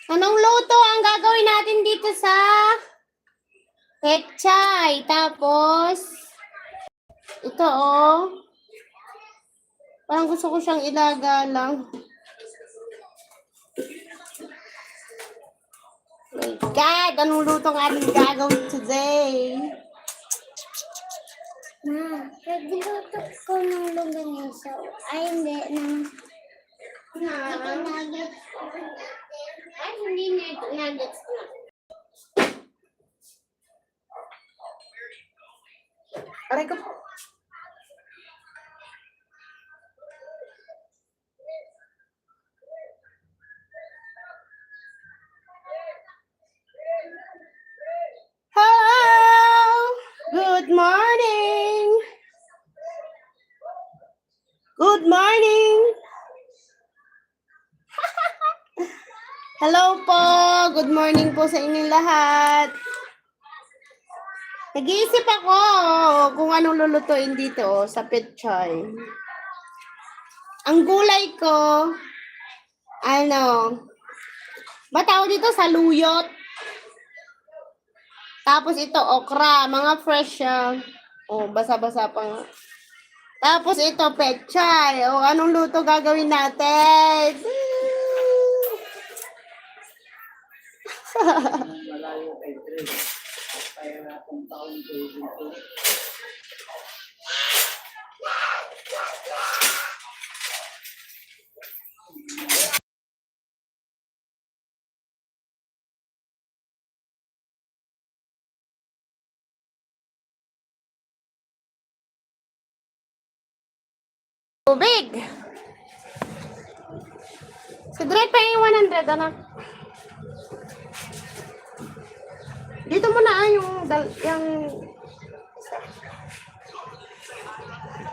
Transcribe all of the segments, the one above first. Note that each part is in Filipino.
Anong luto ang gagawin natin dito sa pechay? Tapos, ito oh. Parang gusto ko siyang ilaga lang. My God, anong luto ang ating gagawin today? Nagluto ko ng longganisa. Ay, hindi. Nuggets. Ay, hindi nuggets na. Aray ko po. Hello! Good morning! Good morning! Hello po! Good morning po sa inyong lahat. Nag-iisip ako kung anong lulutuin dito sa pechay. Ang gulay ko, ba tawag dito sa luyot? Tapos ito, okra, mga fresh siya. Oh, basa-basa pa nga. Tapos ito, pechay. O, anong luto gagawin natin? Malayo kay Dre. Kaya na kung taon ko dito. Tubig. Si Dre pa yung 100, anak. Dito mo na yung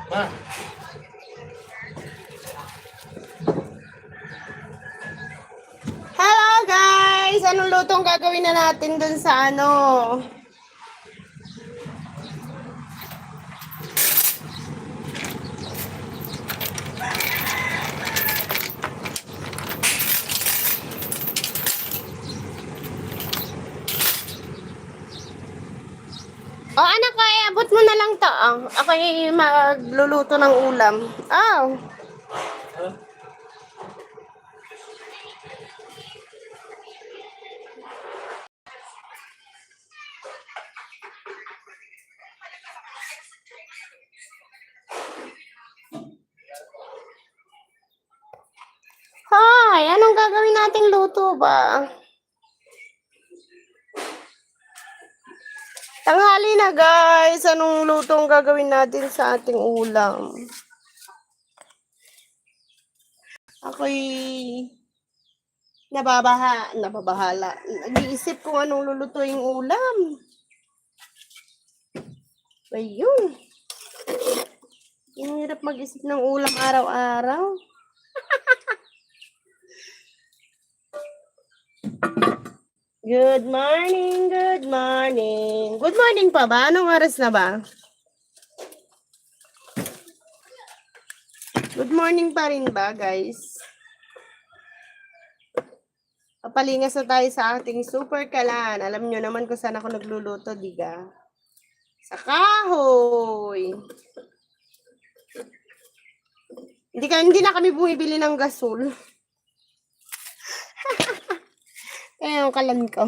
Ma, Hello guys! Anong lutong gagawin na natin dun sa ano? O anak, ay abot mo na lang to. Ako ay magluluto ng ulam. Oh. Hi, anong gagawin nating luto ba? Tanghali na guys, anong lutong gagawin natin sa ating ulam? Ako'y nababahala. Nag-iisip kung anong lulutuing ulam. Ayun. Ang hirap mag-isip ng ulam araw-araw. Good morning, good morning. Good morning pa ba? Anong oras na ba? Good morning pa rin ba, guys? Papalingas na tayo sa ating super kalan. Alam nyo naman kung saan ako nagluluto, diga? Sa kahoy. Hindi na kami bumibili ng gasol. Kaya yung kalan ko.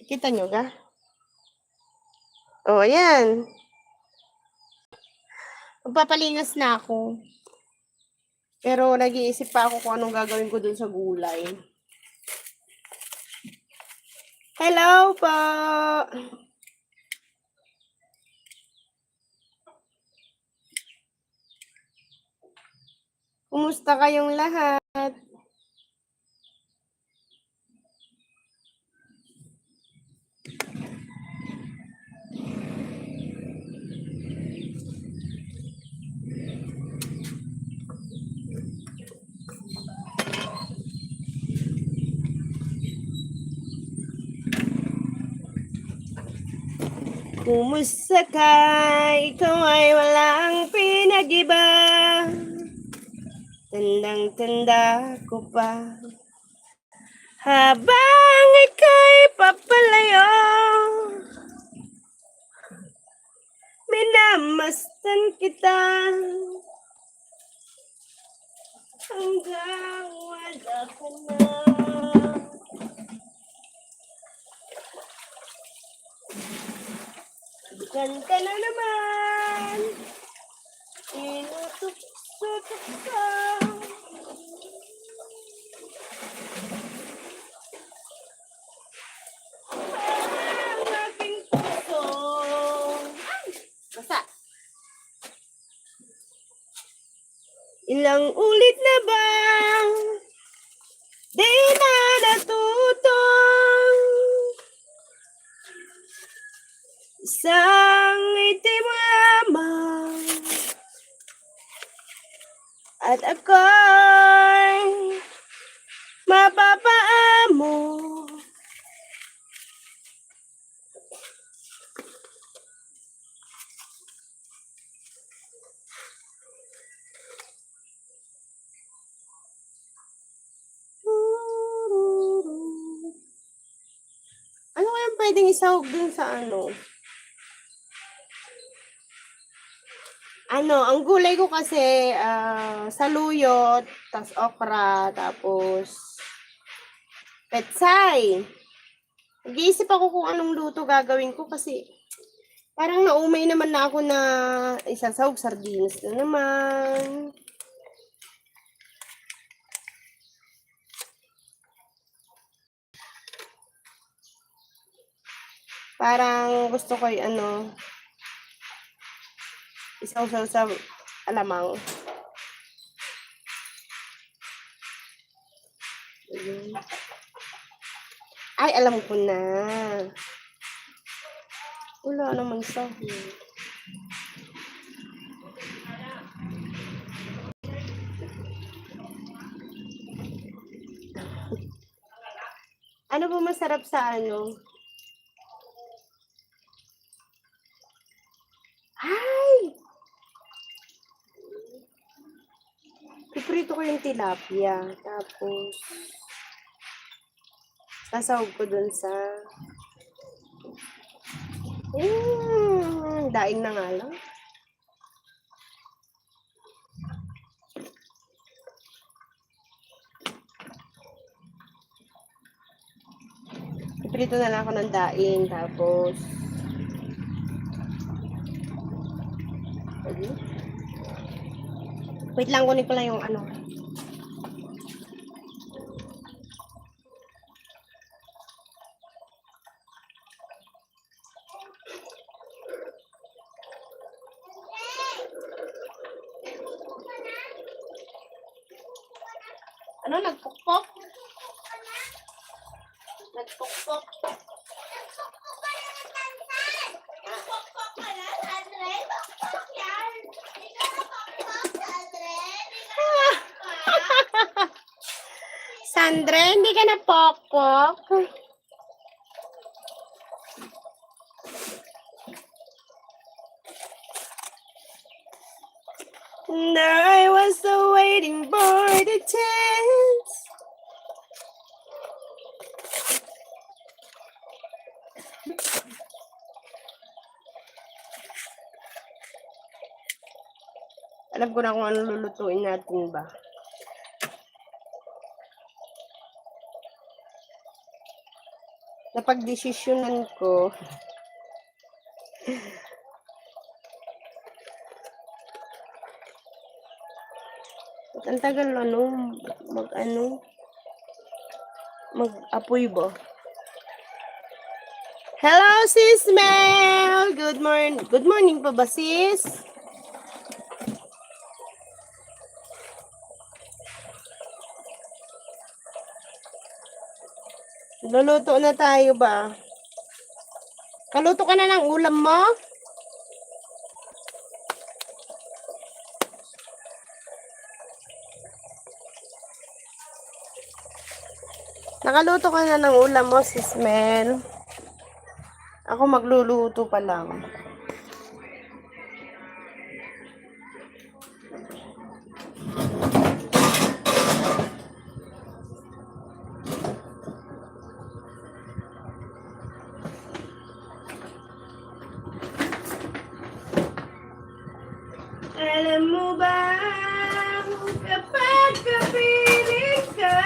Kita nyo ga? O, ayan. Magpapalingas na ako. Pero nag-iisip pa ako kung anong gagawin ko dun sa gulay. Hello po! Kumusta kayong lahat? Kumusta ka? Ikaw ay walang pinag-iba. Tandang-tanda ko pa. Habang ika'y papalayo, minamasdan kita. Hanggang wala ka na. Ganda na naman. Inutok-sutok ka. Ang aking puso. Ay! Basta. Ilang ulit na bang di na natutong isang itim lamang at ako'y mapapaamo. Ano kayang pwedeng isahog dun sa ano? Ang gulay ko kasi saluyot, tas okra, tapos petsay. Nag-iisip ako kung anong luto gagawin ko kasi parang naumay naman na ako na isasahog sardinas na naman. Parang gusto ko isaw-saw sa alamang. Ay, alam ko na. Wala namang sahog. Ano ba masarap sa ano? Ay! Piprito ko yung tilapia. Tapos, sasahog ko dun sa daing na nga lang. Piprito na lang ako ng daing. Tapos, wait lang, kunin ko lang yung ano. Ano, nagpukpok? Nagpukpok. Sandra, hindi ka na pokpok. And I was waiting for the chance. Alam ko na kung ano lulutuin natin ba. Napagdesisyonan ko. At ang tagal mag-apoy ba? Hello, sis Mel! Good morning. Good morning pa ba, sis? Luluto na tayo ba? Kaluto ka na ng ulam mo? Nakaluto ka na ng ulam mo, sis Mel. Ako magluluto pa lang. Alam mo ba, kapag kapiling ka,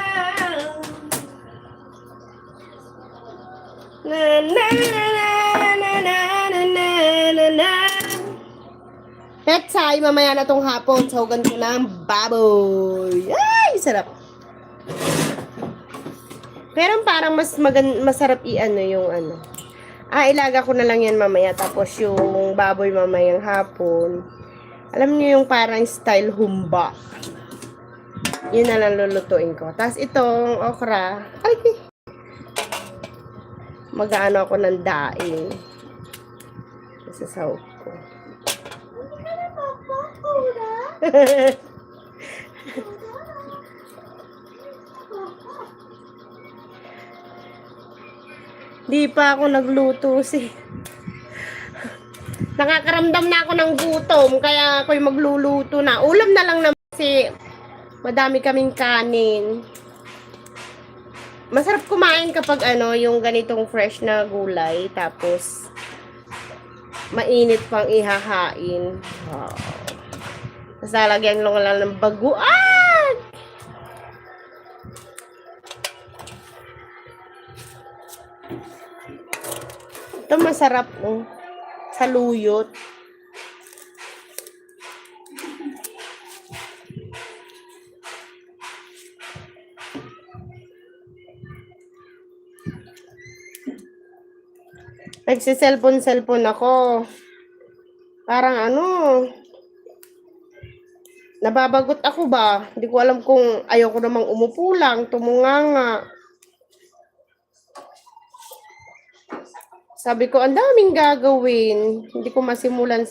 na na na na na na na na na. Petsay, mamaya na tong hapon, sahugan ko ng baboy. Ay, sarap. Pero parang masarap i-ano yung ano. Ilaga ko na lang yan mamaya. Tapos yung baboy mamayang hapon. Alam niyo yung parang style humba. Yun na lang lulutuin ko. Tapos itong okra. Mag-ano ako ng daing. Isasawag ko. Di pa ako nagluto nakakaramdam na ako ng gutom, kaya ako'y magluluto na. Ulam na lang naman kasi madami kaming kanin. Masarap kumain kapag yung ganitong fresh na gulay, tapos mainit pang ihahain. Wow. Tapos lalagyan lang ng baguan! Ito masarap, saluyot. Nagsiselfon ako. Parang nababagot ako ba? Hindi ko alam kung ayoko namang umupo lang, tumunganga. Sabi ko, ang daming gagawin. Hindi ko masimulan.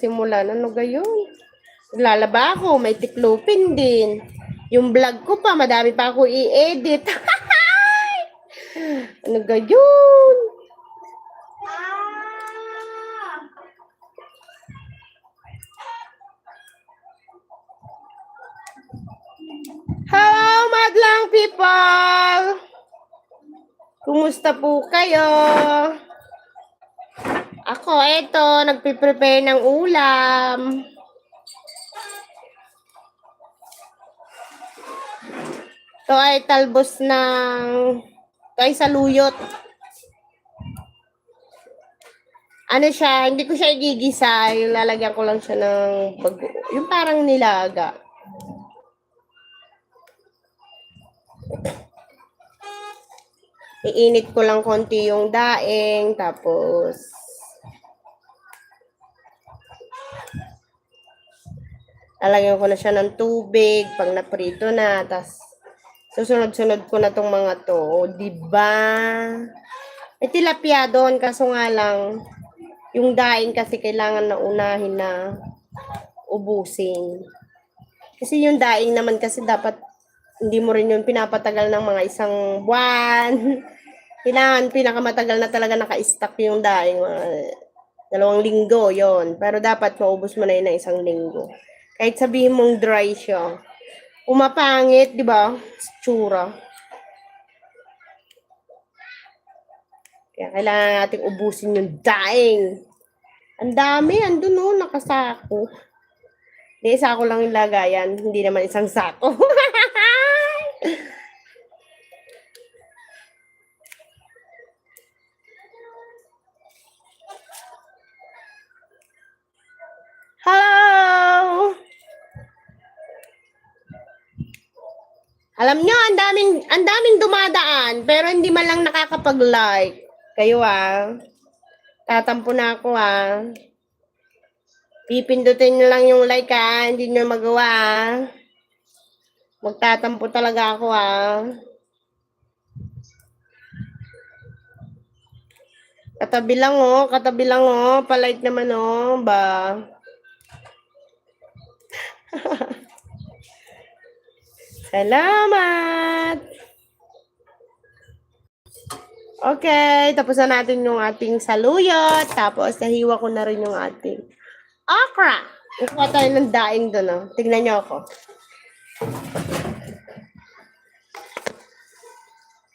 Ano gayon? Lalaba ako, may tiklupin din. Yung vlog ko pa, madami pa ako i-edit. Ano gayon? Hello, madlang people! Kumusta po kayo? Ako, nagpiprepare ng ulam. Ito ay talbos ito ay saluyot. Ano siya, hindi ko siya igigisa. Yung lalagyan ko lang siya ng bago. Yung parang nilaga. Iinit ko lang konti yung daing, tapos lalagyan ko na siya ng tubig pag naprito na, tapos susunod-sunod ko na tong mga to. O, diba? May tilapia doon, kaso nga lang, yung daing kasi kailangan na unahin na ubusin. Kasi yung daing naman kasi dapat hindi mo rin yung pinapatagal ng mga isang buwan. Kailangan pinakamatagal na talaga naka-stack yung daing. 2 linggo, yon. Pero dapat maubos mo na yun ng 1 linggo. Kahit sabihin mong dry siya. Umapangit, di ba? Tsura. Kaya kailangan natin ubusin yung daing. Ang dami, andun nakasako. Hindi, sako lang yung lagayan. Hindi naman isang sako. Hello! Alam nyo, ang daming dumadaan, pero hindi man lang nakakapag-like. Kayo tatampo na ako Pipindutin nyo lang yung like hindi nyo magawa Magtatampo talaga ako Katabi lang oh. Palike naman oh, ba? Salamat! Okay, tapos na natin yung ating saluyot. Tapos, nahiwa ko na rin yung ating okra. Kukuha tayo ng daing doon, oh. Tignan niyo ako.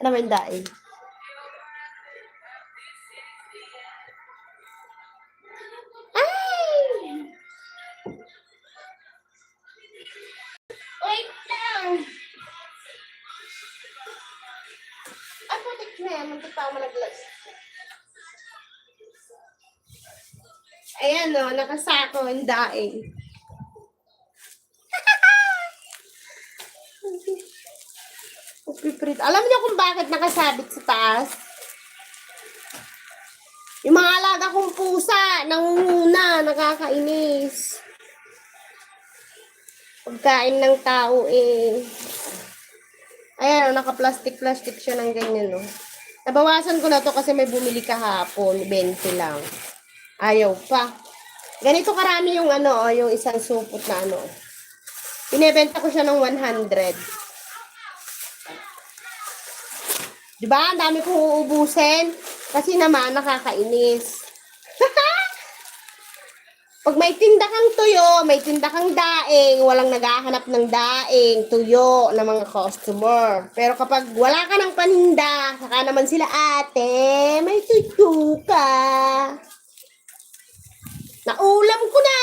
Ano ba yung daing? Ay! Wait lang! Ay, putik na yan. Muntik pa ako malaglag. Ayan, oh, nakasako yung daing. Upiprit. Alam niyo kung bakit nakasabit sa taas? Yung mga alaga kong pusa, nangunguna, nakakainis. Pagkain ng tao eh. Ayan, naka-plastic siya ng ganyan, no. Nabawasan ko na to kasi may bumili kahapon, 20 lang. Ayaw pa. Ganito karami yung ano, yung isang supot na ano. Binebenta ko siya ng 100. Diba? Ang dami kong uubusin. Kasi naman, nakakainis. Pag may tinda kang tuyo, may tinda kang daing, walang naghahanap ng daing, tuyo ng mga customer. Pero kapag wala ka ng paninda, saka naman sila, ate, may tuyo ka. Naulam ko na!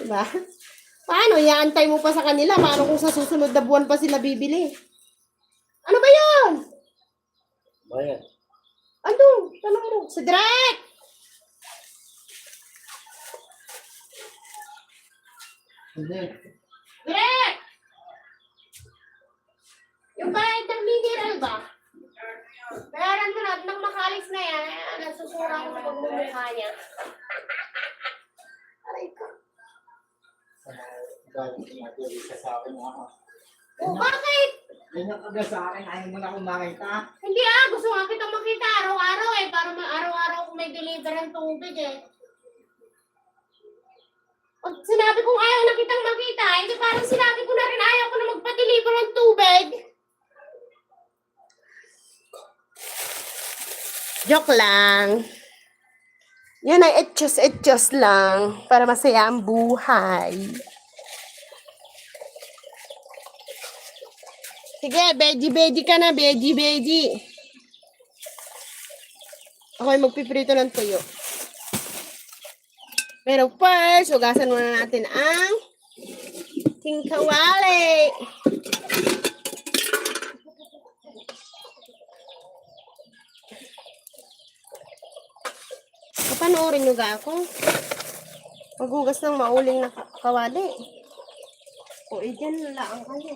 Diba? Paano? Iaantay mo pa sa kanila. Paano kung sa susunod na buwan pa sila bibili? Ano ba yun? Bayan. Ano? Tanong mo. Si Drek! Hindi. Drek! Yung bayad ng mineral ba? Bayaran mo na. Nang makalis na yan. Nasusura ko sa pagmumukha niya. Aray ko. Galing ka sa akin ako. Oh, bakit? Ganyan ka ba sa akin? Ayaw mo na akong makita? Hindi gusto nga kitang makita araw-araw eh. Para araw-araw kung may deliver ng tubig eh. Pag sinabi kong ayaw na kitang makita, hindi parang sinabi ko na rin ayaw ko na magpa-deliver ng tubig. Joke lang. Yun ay etchos lang para masaya ang buhay. Sige, veggie ka na, veggie. Ako ay magpiprito ng tuyo. Pero first, ugasan muna natin ang tingkawali. Papanoorin nyo ga ako. Maghugas ng mauling na kawali. O, dyan lang kayo.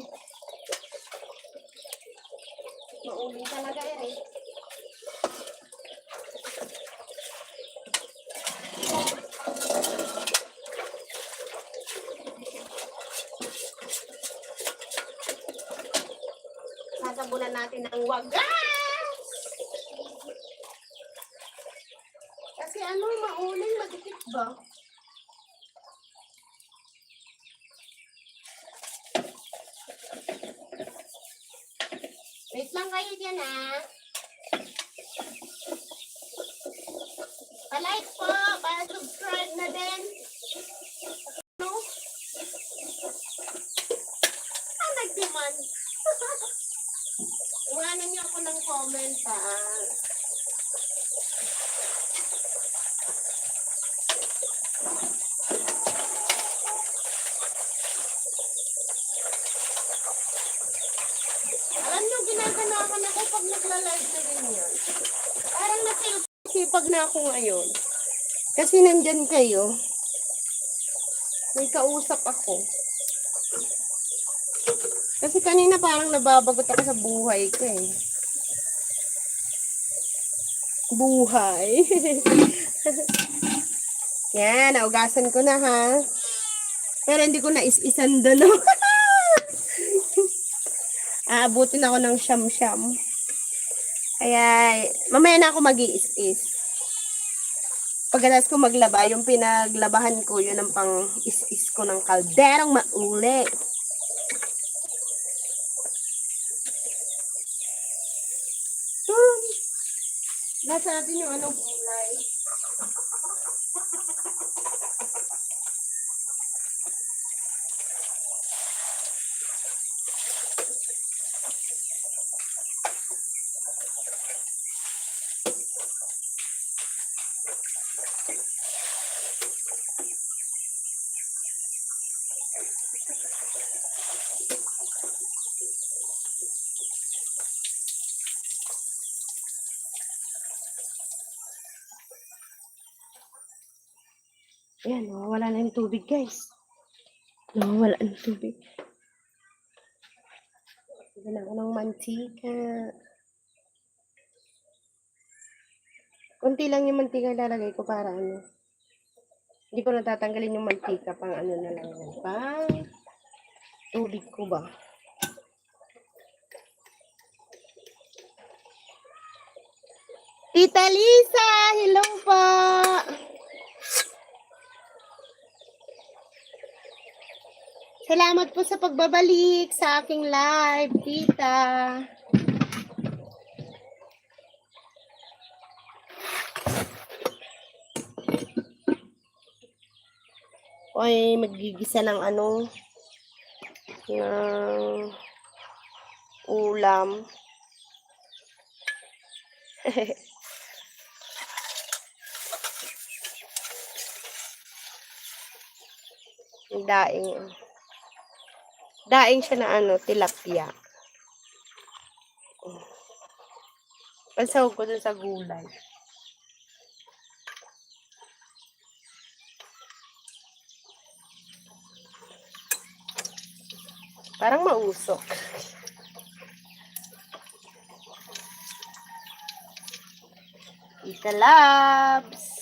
Mauling talaga yan eh. Sasabunan natin ng wagas. Kasi ano, mauling, madikit ba? Wait lang kayo dyan Pa-like po, pa-subscribe na din. No? Nag-demand. Iwanan niyo ako ng comment Alam niyo, ginaganahan ako pag nagla-live na ganyan. Parang nasipag na ako ngayon. Kasi nandyan kayo. May kausap ako. Kasi kanina parang nababagot ako sa buhay ko eh. Buhay. Yan, naugasan ko na ha. Pero hindi ko na is-isan doon. Aabutin ako ng siyam-siyam. Kaya, mamaya na ako mag-iis-is. Pagkatapos ko maglaba, yung pinaglabahan ko, yun ang pang is-is ko ng kalderong mauli. Nasa natin yung ano, gulay. Ayan, nawawala na yung tubig, guys. Nawawala na yung tubig. Lagyan ako ng mantika. Kunti lang yung mantika ilalagay ko para ano. Hindi ko natatanggalin yung mantika pang ano na lang yan. Pang tubig ko ba? Tita Lisa! Hello po! Salamat po sa pagbabalik sa aking live, tita. Oy, magigisa ng ano, ng ulam. Daing. Daing siya na ano, tilapia. Pansahog ko dun sa gulay. Parang mausok. Tita Labs.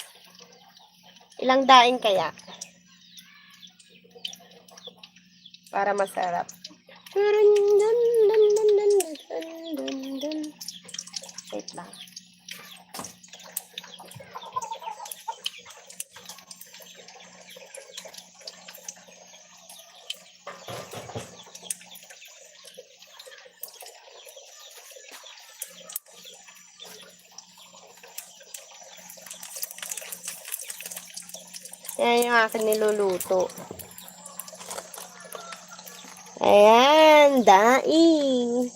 Ilang daing kaya? Para masarap. Wait lang. Yan yung akin niluluto. Ayan, daing.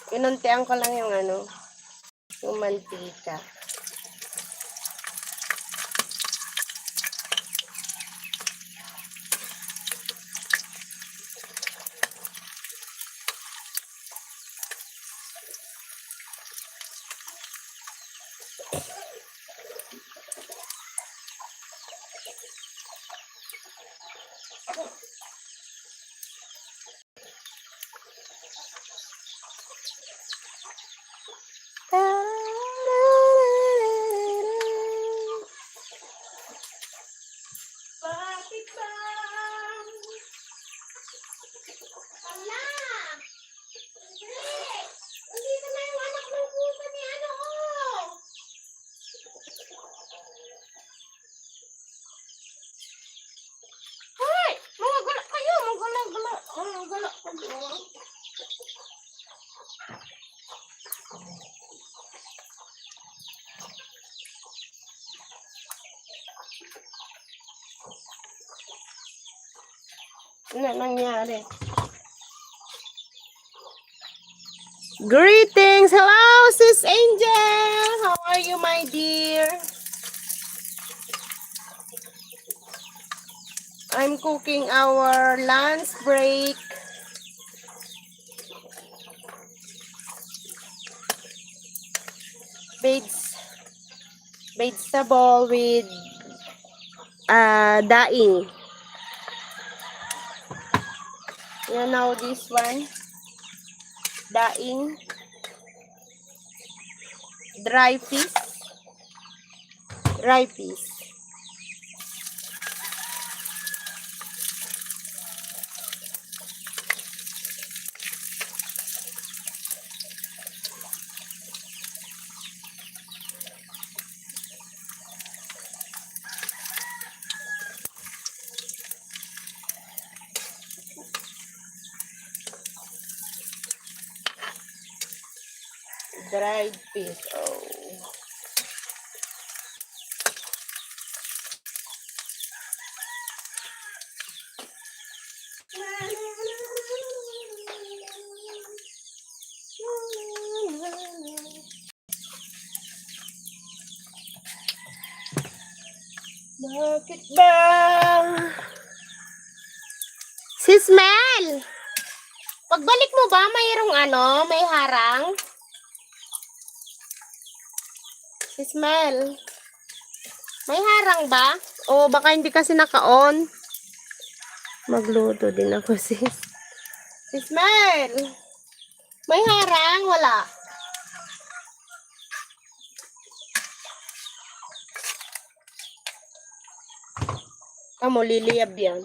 Pinuntian ko lang yung ano, yung mantika. Bakit ba? Ala! Nandito na yung anak ng pusa ni ano, oh! Hoy! Mga gala kayo! Mga gala! Mga gala kayo! Ano nangyari? Greetings! Hello, Sis Angel! How are you, my dear? I'm cooking our lunch break. Vegetable with daing. You know this one? Daing. Dry fish. Dry fish. Dried fish. Oh. Bakit ba? Si Smell! Pagbalik mo ba, mayroong may harang? Si Smell. May harang ba? O baka hindi kasi naka-on. Magluto din ako, sis. Si Smell. May harang? Wala. Amo, liliyab yan.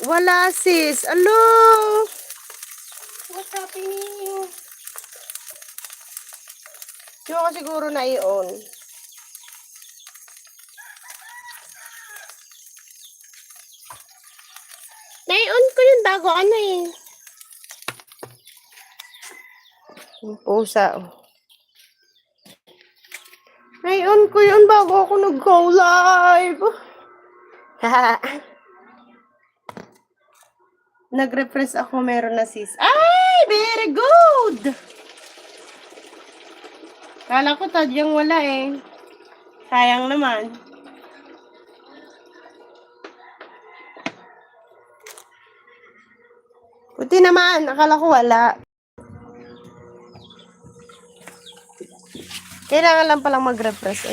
Wala, sis. Alo! What's happening? Hindi ko siguro na i-on. Na-i-on ko yun bago Yung pusa, oh. Na-i-on ko yun bago ako nag-go live. Nag-refresh ako, meron na sis. Ay, very good! Kala ko tadyang wala eh. Sayang naman. Buti naman, akala ko wala. Kailangan lang palang mag-refresh.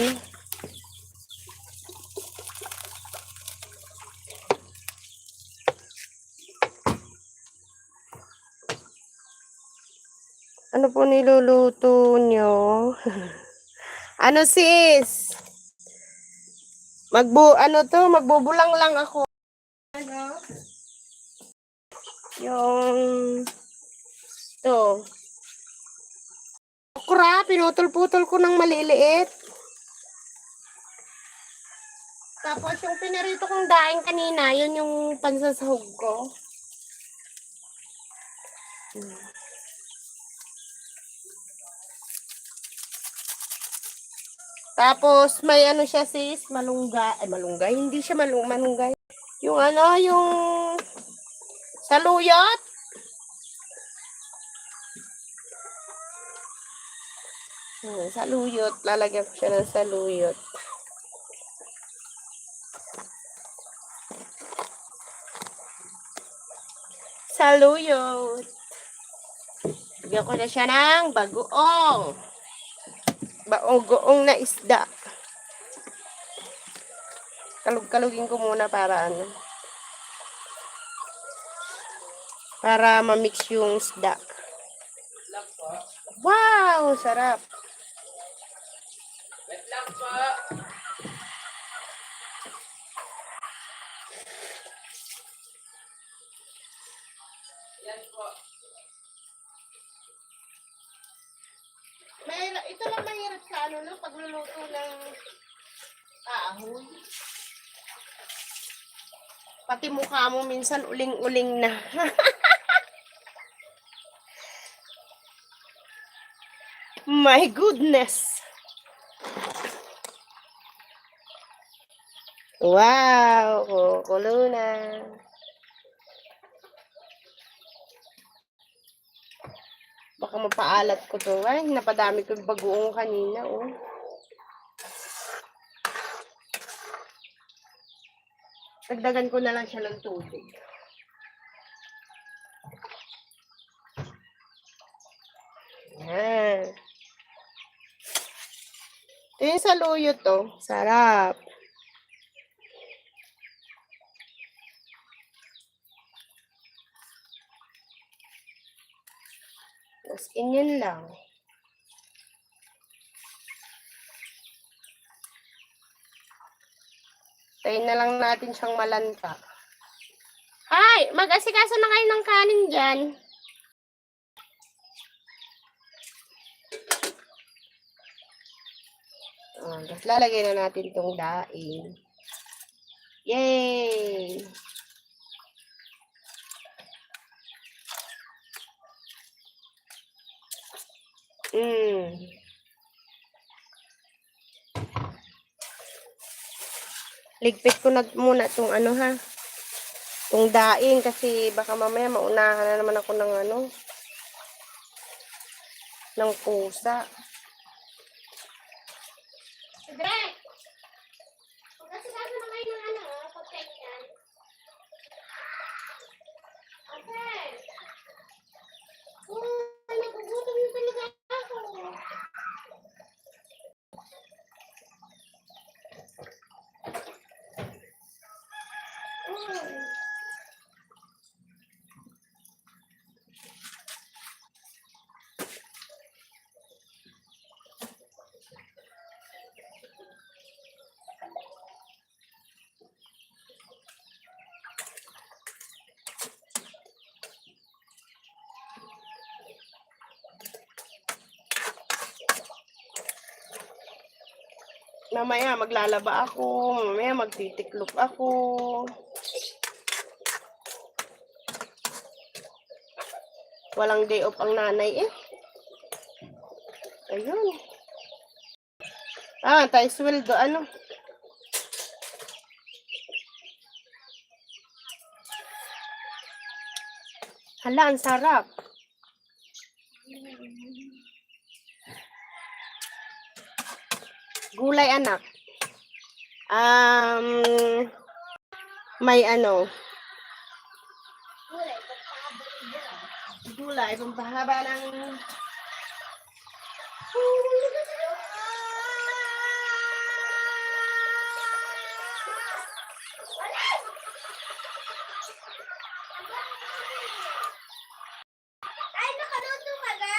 Ano po niluluto nyo? Ano sis? Magbubulang lang ako. Ano? Yung okra, pinutol-putol ko ng maliliit. Tapos yung pinarito kong daing kanina, yun yung pansasahog ko. Tapos may siya sis, malunggay, hindi siya malunggay. Yung yung saluyot. Saluyot, lalagyan ko siya ng saluyot. Saluyot. Lagyan ko na siya ng bagoong. Bagoong na isda. Kalug-kalugin ko muna para para ma-mix yung isda. Wow, sarap. Wait lang po. Yan po. Ito lang mahirap sa pagluluto ng kahoy. Pati mukha mo minsan uling-uling na. My goodness. Wow, kukulo na. Baka mapaalat ko to. Ay, napadami ko yung bagoong kanina, oh. Dagdagan ko na lang siya ng tubig. Yan. Ito yung saluyot, to. Sarap. As in yun lang. Tayo na lang natin siyang malanta. Hay! Mag-asikaso na kayo ng kanin dyan. Tapos lalagay na natin itong daing. Yay! Ligpit ko na muna itong ano ha. Itong daing kasi baka mamaya maunahan na naman ako ng ano. Ng pusa. Drek! Kasi sabi na kayo ng ano, pagkainan. Okay. Nagugutom na talaga ako. Mamaya maglalaba ako, mamaya magtitiklop ako. Walang day off ang nanay eh. Ayun. Tayo sweldo, ano? Hala, ang sarap. Gulay, anak. May ano. Gulay, pampahaba ng... Ay, nakaluto ka na?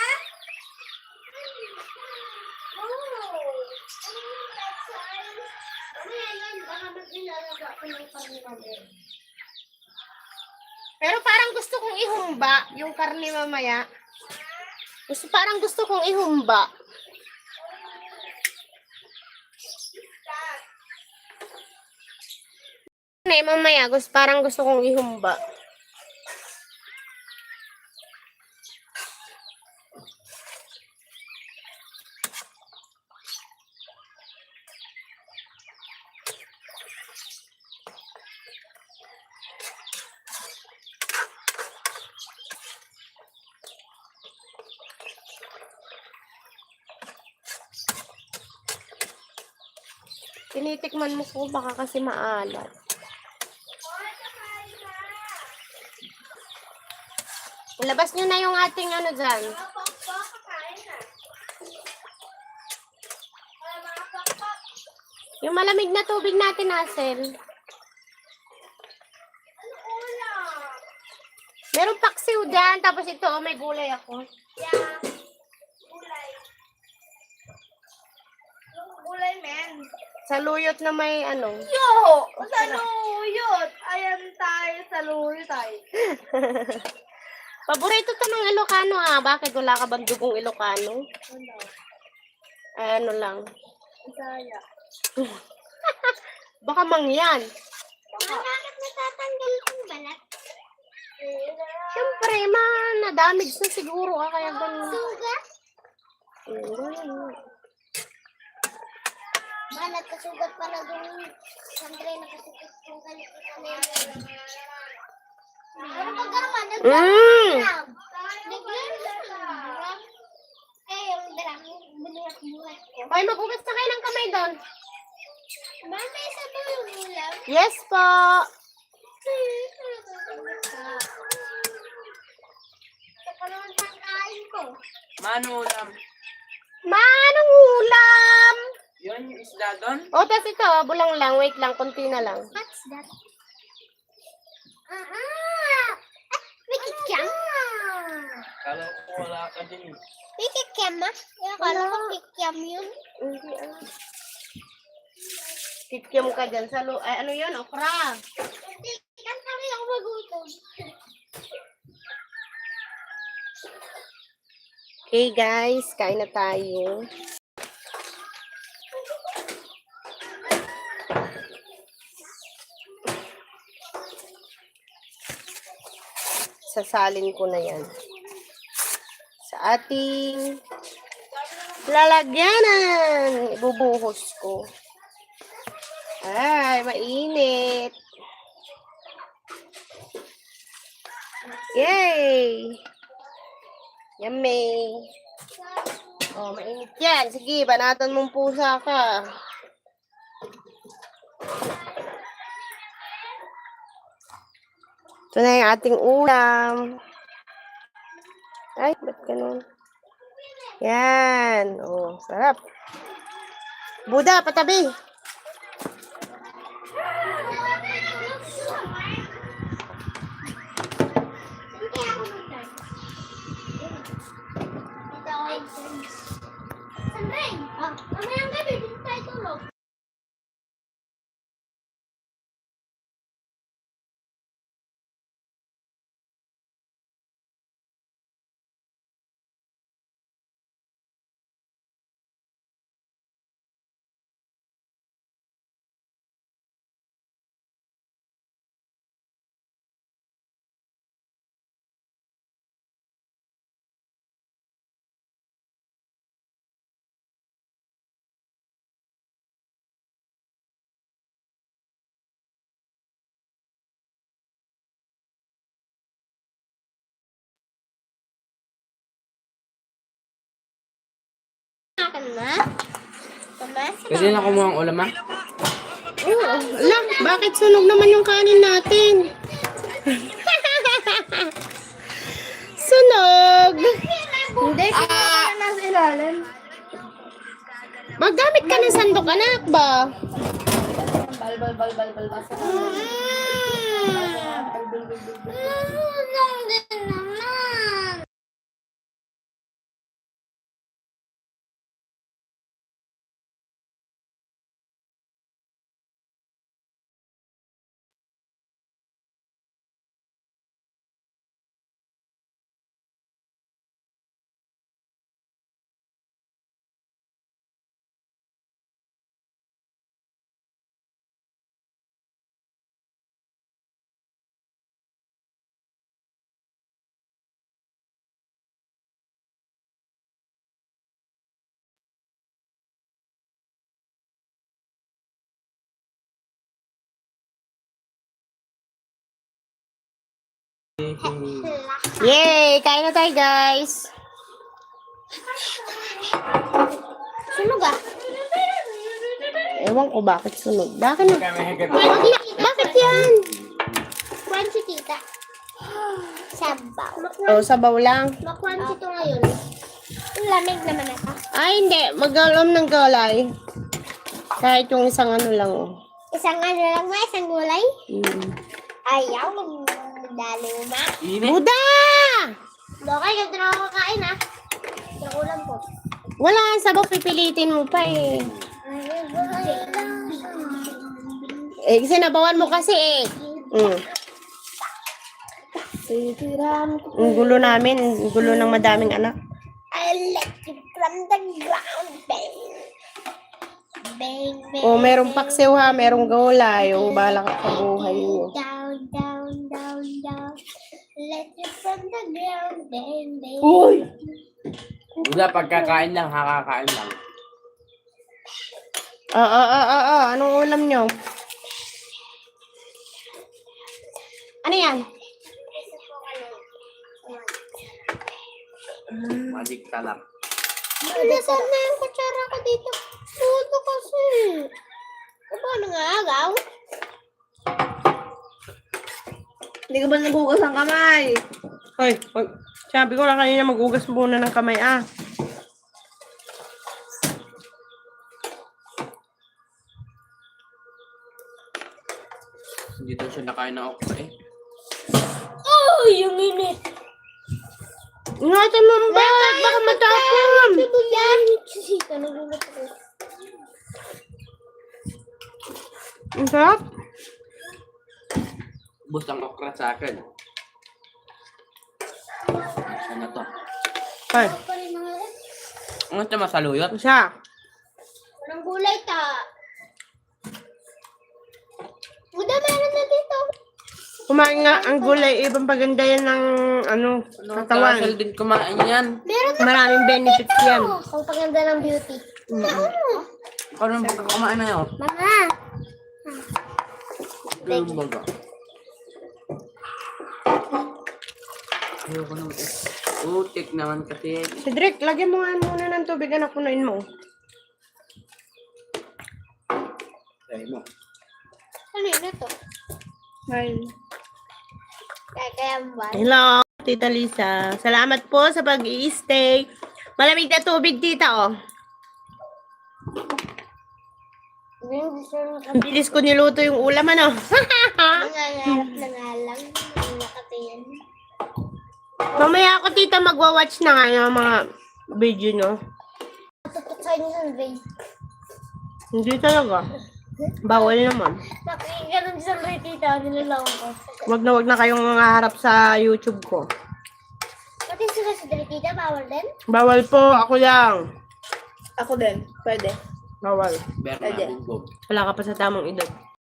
Pero parang gusto kong ihumba yung karne mamaya. Parang gusto kong ihumba. Mamaya, parang gusto kong ihumba. Tinitikman mo po, baka kasi maalat. Ilabas nyo na yung ating ano dyan. Yung malamig na tubig natin, Hazel. Meron paksiw dyan, tapos ito, may gulay ako. Yeah. Gulay, men. Saluyot na may ano. Yo! Saluyot! Ayan tayo, saluyot tayo. Paborito to ng Ilocano Bakit wala ka bang dugong Ilocano? Ay, ano lang. Isaya. Baka mangyan. Bakit natatanggal kong balat? Siyempre, na-damage na siguro kaya ganun. Sugat? Nagkasugat pala doon. Siyempre, nakasugat kong kalit-kalit. Ano pag garaman? Naglag. Eh, yung dalang bulat-bulat ko. Hoy, maghugas na kayo ng kamay doon. May isa po yung ulam. Yes po. Sa naman pang kain ko. Manulam. Manong ulam. Yun yung isda doon? O, tas ito, bulang lang. Wait lang, konti na lang. What's that? May kikyang. Kala ko wala ka din. May kikiam ah. Akala ko kikiam yun. Hindi ah. Kikiam ka dyan sa ay ano yun, okra. Hindi, kami ako magutom. Okay guys, kain na tayo. Sasalin ko na yan sa ating lalagyanan. Ibubuhos ko. Ay, mainit. Yay! Yummy. Oh, mainit yan. Sige, banatan mong pusa ka. Ito na yung ating ulam. Ay, ba't ganun? Yan. Oh, sarap. Buda, patabi. Hindi ako mag-turn. Dito ako mag-turn. Saan rin? Mamayang gabi, dito tayo tulog. Akan na? Pwede na kumuha ang ulam, ha? Oh, lang, bakit sunog naman yung kanin natin? Sunog! Hindi, kaya na nasa ilalim. Maggamit ka ng sandok, anak ba? Bal. Lang din naman. Yay! Kain na tayo, guys. Sunog ah. Ewan ko bakit sunog. Bakit na? Bakit yan? Crunchy tita. Sabaw. Oh, sabaw lang. Makrunchy to ngayon. Yung lamig naman ito. Ay, hindi. Mag-alam ng gulay. Kahit yung isang ano lang, oh. Isang ano lang ba? Isang gulay? Ayaw. Magdalo ma. Buda! Dokay, ganda na ako kakain ah. Yung ulam ko. Wala, sabaw pipilitin mo pa eh. Eh, sinabawan mo kasi eh. Ang gulo namin. Ang gulo ng madaming anak. I let you from the ground, bang. Bang, bang. Oh, merong paksiw ha, merong gulay. Yung balak sa buhay niyo. Down, down, down, down. Let you from the ground, bang, bang. Uy! Wala, pagkakain lang, hakakain lang. Anong ulam nyo? Ano yan? Magic talak. Nasaan na yung kutsara ko dito? Puto kasi. Ano nangagaw? Hindi ka ba nagugas ng kamay? Hoy, sabi ko lang kanina magugas muna ng kamay ah. Hindi daw siya nakain ng okra eh. Oh, yung init. Ingatan mo ang bag. Baka matapon. Yan. Sisika, nagulat ako. Ang sarap. Bus ang okra sa akin. Sana to. Ay, Pa rin mga Ano ito masaluyot? isa. walang gulay ta. Buda, meron na dito. Kumain nga ang gulay. Ibang paganda yan ng katawan. Kasal din kumain yan. Meron na. Maraming benefits yan. Ang paganda ng beauty. Ako nung pagkakamaan na yun. Mama. Yung baga. Ayoko naman eh. Utik naman kasi. Cedric, lagyan mo nga muna ng tubig na punuin mo. Try mo. Ano yun ito? Ay. Kaya ba? Hello, Tita Lisa. Salamat po sa pag-i-stay. Malamig na tubig, tita, oh. Ang bilis ko niluto yung ulam, ano? Nangangarap na nga lang. Nakatayan. Mamaya ako, tita, magwa-watch na nga ng mga video, no? Tutok sa inyo ng Ray. Hindi talaga. Bawal naman. Nakikiganon sa Ray, tita. Nilalaw ko. Wag na kayong harap sa YouTube ko. Pati sila sa Ray, tita. Bawal din? Bawal po, ako lang. Ako din. Pwede. Bawal. Berna, bugbog. Wala ka pa sa tamang edad.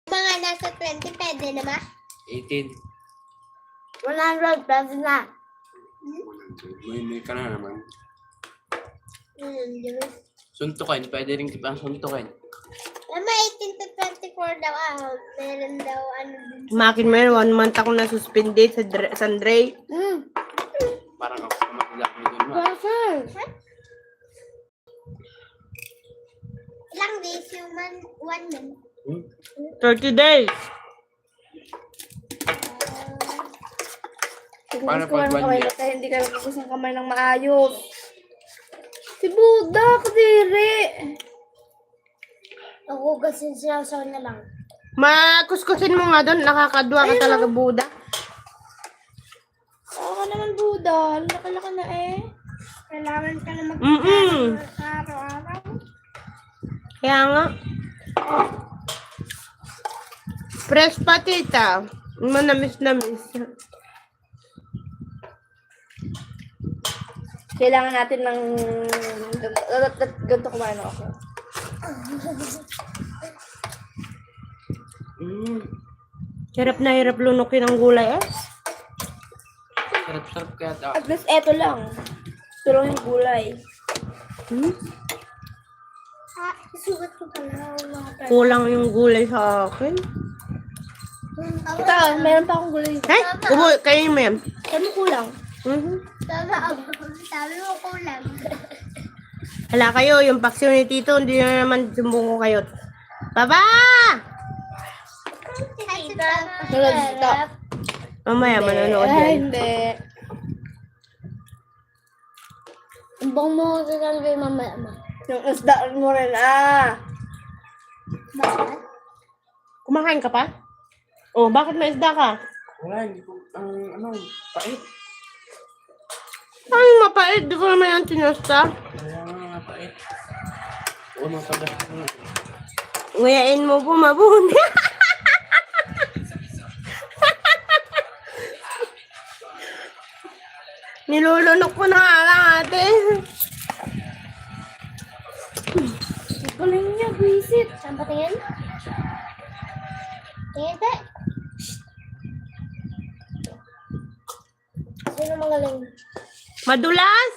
Mga nasa 20, pwede na ba? 18. 100, pwede na. May ka na naman. Diyos. Suntukin. Pwede rin kitang suntukin. Mama, 18 to 24 daw. Meron daw ano din. Makin mo yun, 1 month ako na-suspended sa Sandray. Parang ako kumagilak mo dun ma. Ilang days yung 1 month? 30 days. Paano Kung pag ano 1 kamay year? na tayo, hindi ka nagkukus ng kamay ng maayos. Si Buda, kadiri. Nagugasin sila sa na lang. Makuskusin mo nga doon, nakakadwa ka talaga, Buda. Oo ka naman, Buda. Laka-laka na eh. Kailangan ka na Araw-araw. Kaya nga. Fresh pa, tita. Manamis-namis. Kailangan natin ng ganito kumain ako. Hirap na hirap lunukin ang gulay, eh. Sarap-sarap kaya ito. At least eto lang. Tulong yung gulay. Sugat ko pala. Kulang yung gulay sa akin. Ito, meron pa akong gulay. Eh, kayo mo yan. Saan mo kulang? Sabi mo kulang. Hala kayo, yung paksyon ni Tito, hindi na naman sumbong ko kayo. Baba! Tulad dito. Mamaya, manonood Ay, yan. hindi. Ang bang mo sa kalbi mamaya ma. Yung isda mo rin, ah. Bakit? Kumakain ka pa? Oh, bakit may isda ka? Wala, hindi ko, pait. Ay, mapait. Di ko naman yan tinusta. Kaya nga, pait. Unang tagas mo. Nguyain mo po, mabuti. Nilulunok ko na nga lang, ate. Galing niya, visit. Saan pa tingin? Tingin te. Sino magaling? Madulas?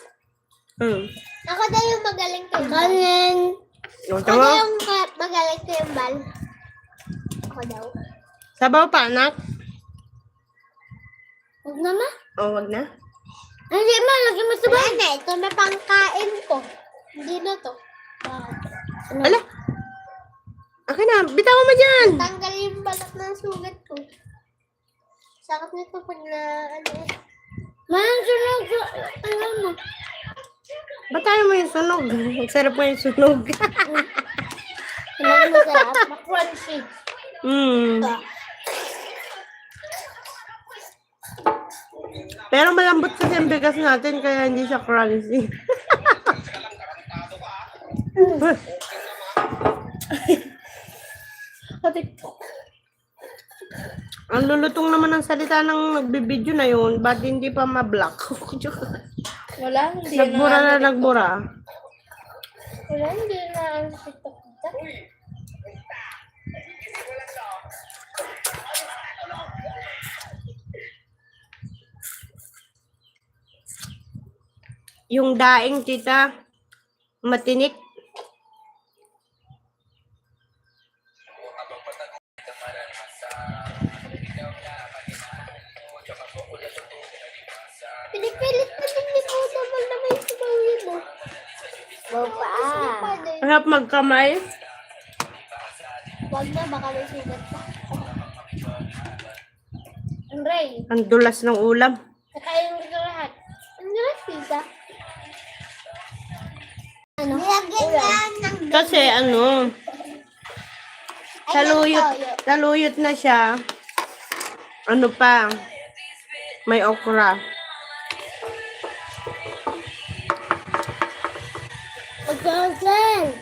Ako daw yung magaling ko. Kanin. Yung Ako daw yung magaling ko yung bal. Ako daw. Sabaw pa, anak? Huwag na ma. Oh, wag na. Hindi ma, lagi mo sa bahay na. Ito na pangkain ko. Hindi na to. Ala! Akin na, bitaw mo dyan! Tanggal yung balat ng sugat ko. Sakit nito pag na ano eh. Man, sunog. Ano mo? Ba't tayo mo yung sunog? Sarap mo yung sunog. Sunog masarap. Crunchy. Pero malambot kasi ang bigas natin, kaya hindi siya crunchy. Ang lulutong naman ng salita ng nagbibideo na yun, ba't hindi pa ma-block? Wala, hindi Nagbura na nagbura. Wala, hindi na ang TikTok kita. Yung daing, tita, matinik. Pinipilit na din ni Puto pag na may sumawin mo. Baba. Harap magkamay. Wag na, baka may sugat pa. Andrei, Ang dulas ng ulam. kakain mo ito lahat. Ang lahat, pizza. Ano? Nilagyan yan ng Kasi ano, taluyot na siya. Ano pa, may okra. Magkasan!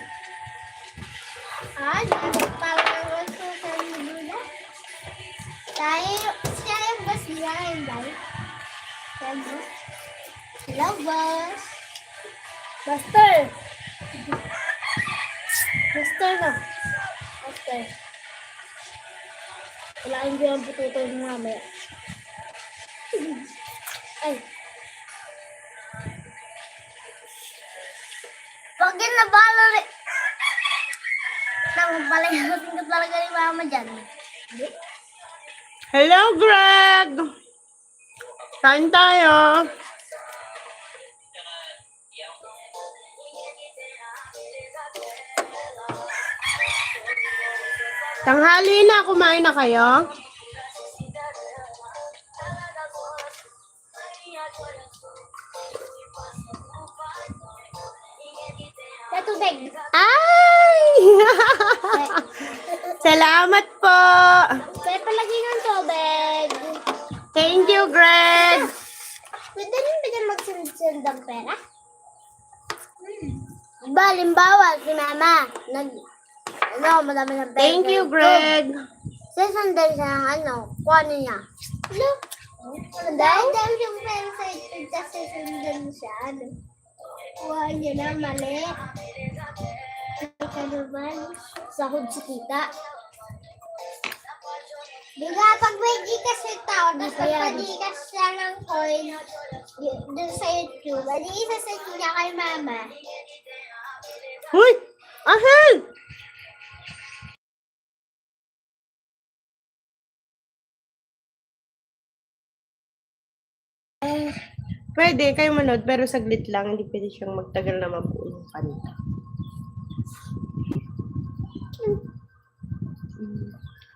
Parang magkasan mo na. Siya yung boss niya, yung guy. Siya yung boss. Hello, boss. Buster! Buster na. Buster. Wala yung bilang pututo yung mamaya. Ay. Wag yun na bala rin. Naman pala yung ka talaga ni mama dyan. Hello, Greg! Kain tayo. Tanghali na, kumain na kayo? Sa tubig. Ay! Salamat po! Kaya palagi ng tubig. Thank you, Greg! Pwede rin ba dyan magsend ng pera? Balimbawa, si mama, madami ng pera. Thank you, Greg! Sasandal siya ng kung ano niya. Ano? Dahil yung pera sa ito, kasi sasandal siya, kuha niya na mali. Ika naman, sahod si tita. Diba, pag may Gcash yung tao, tapos pag-Gcash siya ng coin dun sa YouTube, adi isa-set niya kay mama. Uy! Ahel! Pwede, kayo manood, pero saglit lang. Hindi pwede siyang magtagal na mabuo yung kanta.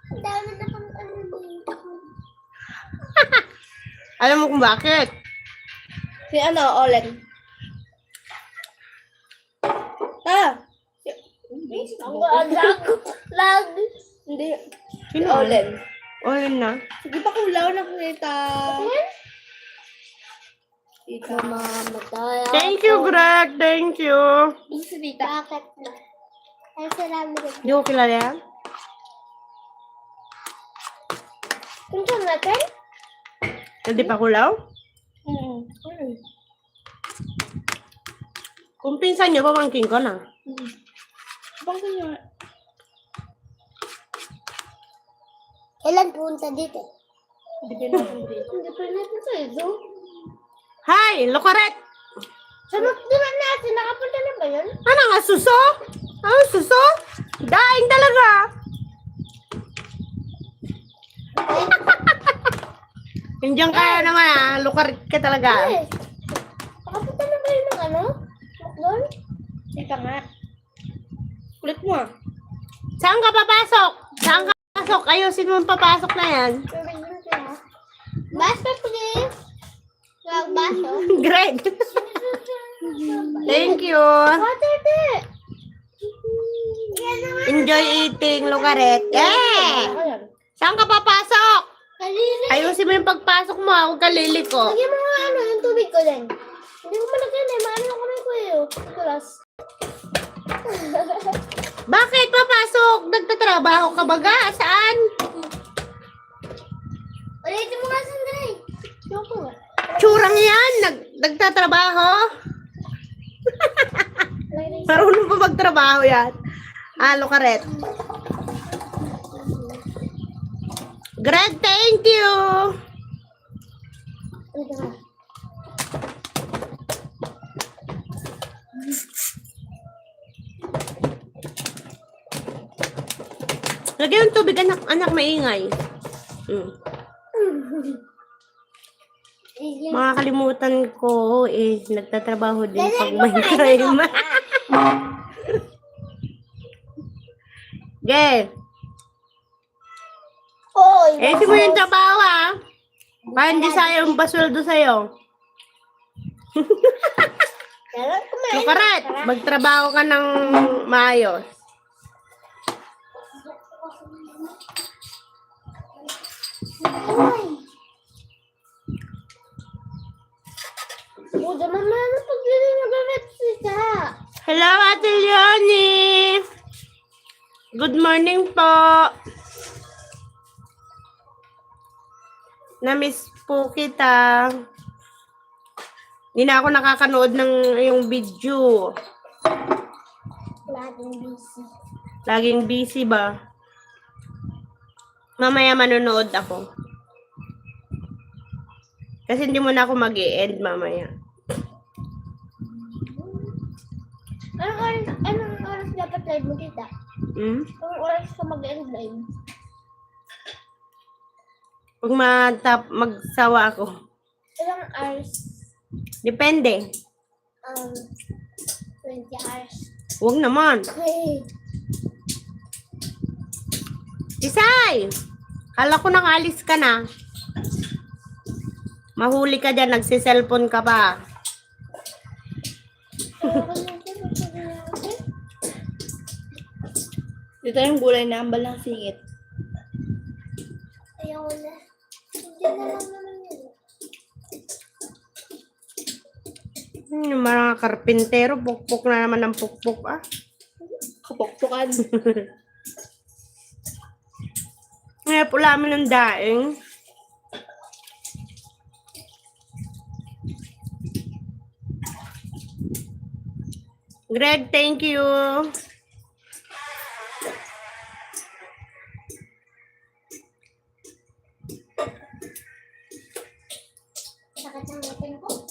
Ang dami na kang ano dito. Alam mo kung bakit? Si Olen. Ang lag. Hindi. Si Sino? Olen. Olen na. Sige pa kulaw na kita. Tita. Mamatay ako. Thank you, Greg. Thank you. Si Tita. Bakit na? Ay, salamat. Hindi ko kilala yan. Kung saan natin? Hindi pa kulaw? Kung pinsan nyo, pamangkin ko na. Bakit niya? Kailan punta dito? Hindi ka natin dito. Hindi pa natin sa iso. Hi, Lokaret! Sunod naman natin. Nakapunta na ba yun? Ano nga, suso? Ano, suso? Daing talaga. Nandiyan ka naman, Lokaret ka talaga. Yes. Nakapunta na ba yun ng McDonald? Tita nga. Kulit mo ah. Saan ka papasok? Saan ka papasok? Ayusin mo ang papasok na yan. Baso, please. Baso. Greg. Thank you. Water, be. Enjoy eating, Lokaret. Eh! Ako yan. Saan ka papasok? Kadiri. Ayusin mo yung pagpasok mo, ha? Huwag ka liliko. Lagyan mo nga yung tubig ko din. Hindi ko malagyan eh. Maano ako may kuya. Kulas. Bakit papasok? Nagtatrabaho ka baga? Saan? Ulitin mo nga sandali. Yoko nga. Tsurang yan? Nagtatrabaho? Marunong pa magtrabaho yan. Alo ka rin. Greg, thank you! Lagyan yung tubig, anak. Anak, maingay. Makakalimutan ko, nagtatrabaho din pag may crime. Ge, Hoy. si mo yung trabaho, ha? Para hindi sayang basuldo sa'yo. Kailan kumain? Lukaret, magtrabaho ka ng maayos. Buda naman na pag yun yung nag-vet siya. Hello, Ate Leonie! Good morning po! Na-miss po kita. Hindi na ako nakakanood ng yung video. Laging busy. Laging busy ba? Mamaya manonood ako. Kasi hindi mo na ako mag-i-end mamaya. Anong oras dapat live mo kita? Hmm? Anong oras ka mag-end live? Pag magsawa ako. Ilang hours? Depende. 20 hours. Huwag naman. Hey. Isay! Kala ko nakaalis ka na. Mahuli ka dyan, nagsiselfon ka pa. Dito yung gulay na ambal ng singit. Ayaw na. Hindi na lang naman yun. Yung mga karpintero, pukpok na naman ng pukpok, ah. Kapokpokan. Ngayon pula mo ng daing. Greg, thank you. Sakit ng ngipin ko.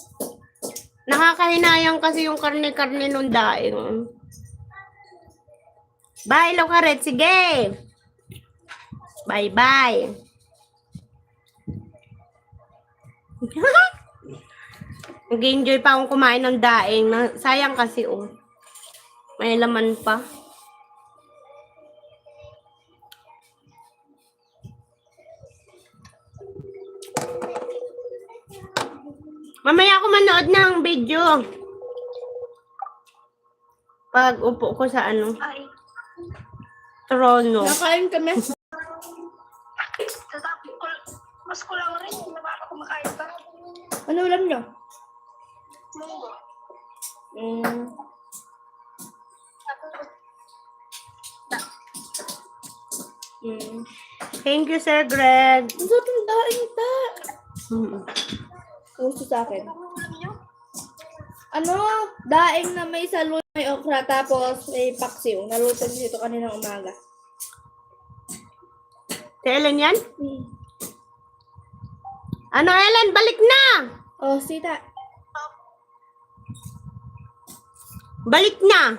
Nakakahinayang kasi yung karne-karne nung daing. Bye, Locaret. Sige. Bye-bye. Nag-enjoy pa akong kumain ng daing. Sayang kasi, oh. May laman pa. Mamaya ako manood ng video. Pag upo ko sa ano, trono. Nakain kami. Mas kulang rin. Hindi na ako kumakain pa. Ano ulam nyo? Munggo. Thank you, Sir Greg. Ang sarap ng daing ta. Mm. Gusto sa akin. Ano? Daing na may salon, may okra, tapos may paksiw. Naluto dito kaninang umaga. Si Ellen yan? Ano, Ellen? Balik na! Oh, sita. Balik na!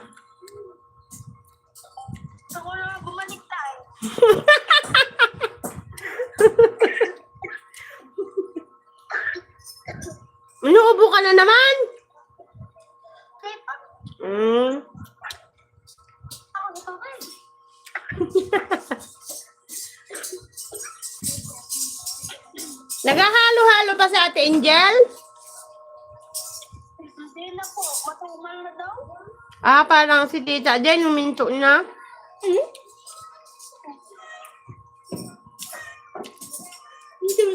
Gusto ko na bumalik tayo. Inuubo ka na naman? Ako gusto ko eh. Naghahalo-halo pa sa Ate Angel? Hindi na po. Matumal na daw. Ah, parang si Tita Jen, huminto na.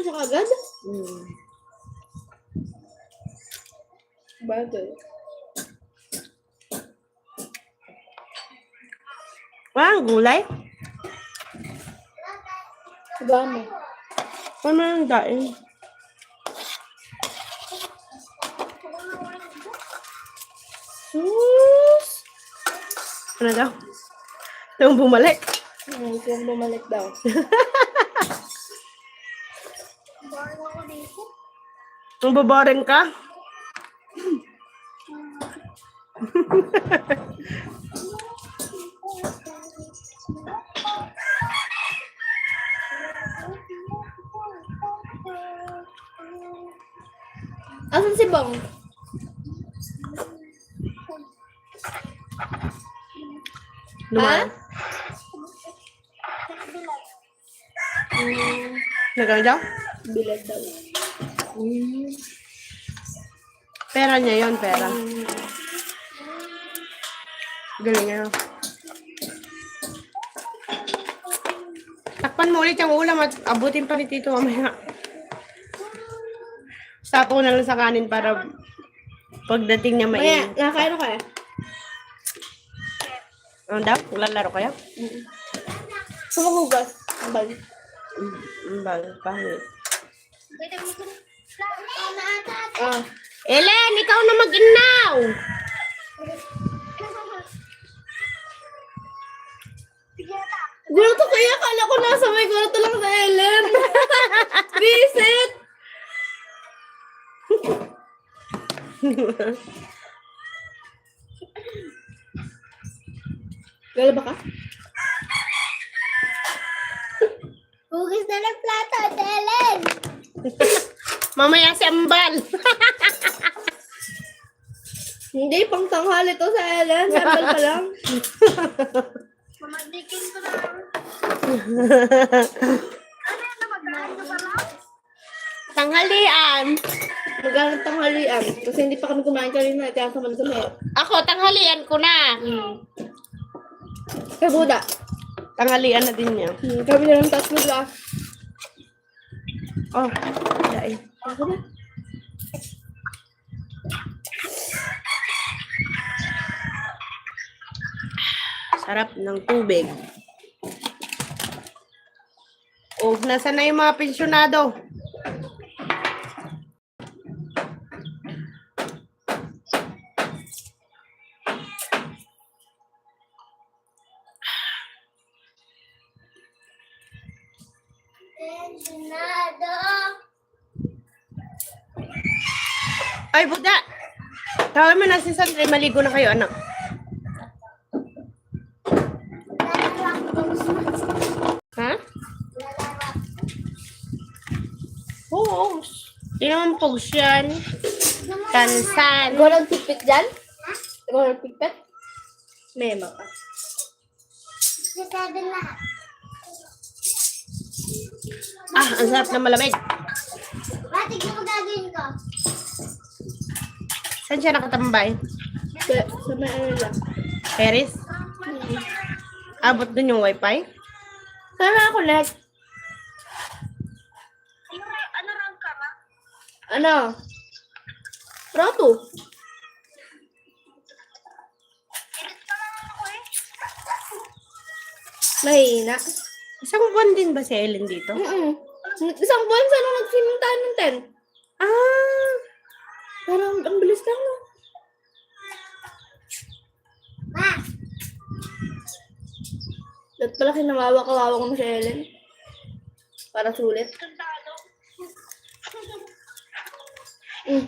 siya agad? Hmm. Bagay. Walang gulay? Gamo. Ano yung daing? Sus! Ano daw? Nung bumalik. Gusto kong bumalik daw. Boring ako dito. Nung babaring ka? Asan si Bong? Lumayan. Nagano daw? Bilad daw. Pera niya yon, pera. Galing niya. Takpan mo ulit yung ulam at abutin pa ni Tito mamaya. Sapo na lang sa kanin para pagdating niya Maya, mainit. nakakain ako eh. Ano daw? Lalaro kayo? Sumuhugas. Ang balik. Pangit. Pwede mo ito. Ata. Ah. Ellen, ikaw na mag-inaw! Gulo to kaya, akala ko nasa may kwarto lang sa Ellen. Visit! Lalaba ka? Hugis na ng plato, Ellen. Mamaya si Ambal. Hindi, pang tanghali to sa Ellen. Sambal pa lang. Mamadikin ko na. Ano yan na magkain ka pa lang? Tanghalian. Maghanap tanghalian. Kasi hindi pa kami kumain kanina. Kaya saman kami. Ako, tanghalian ko na. Kaya Buda. Tanghalian na din niya. Kami na ng tatlo lang. Oh, dahil. Ako na. Sarap ng tubig. Oh, nasa na yung mga pensyonado? Pensionado. Ay, Buda! Tawag mo na si Sandre, maligo na kayo, anak. Ha? Oo. Di naman pogs yan. Tansan. Ikaw nagpipit dyan? Ikaw nagpipit? Mema ka. Sinabi lahat. Ah, ang sarap na malamig. Batik mo gagawin ko. Saan siya nakatambay? Sa may ano lang. Paris? Abot dun yung wifi? Sana ako net. Ano rang ka ba? Ano? Proto. Edit pa lang ako eh. Mahina. Isang buwan din ba si Ellen dito? Isang buwan sana nag-swimming tayo ng tent. Ah! Parang ang bilis lang, no? Ma! Dapat pala kinamawa-kawawa ko mo si Ellen. Para sulit. Kantado. Mm.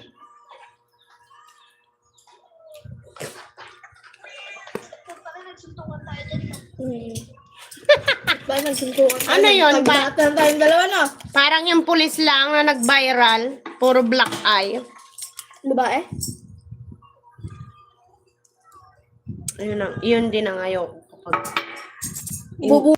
Kung pala nagsuntukan tayo dito. Bakit nagsuntukan tayo? Ano yun? Pagdatan tayong dalawa, no? Parang yung pulis lang na nag-viral. Puro black eye. Babae? Yun din ang ayaw ko kapag Bubu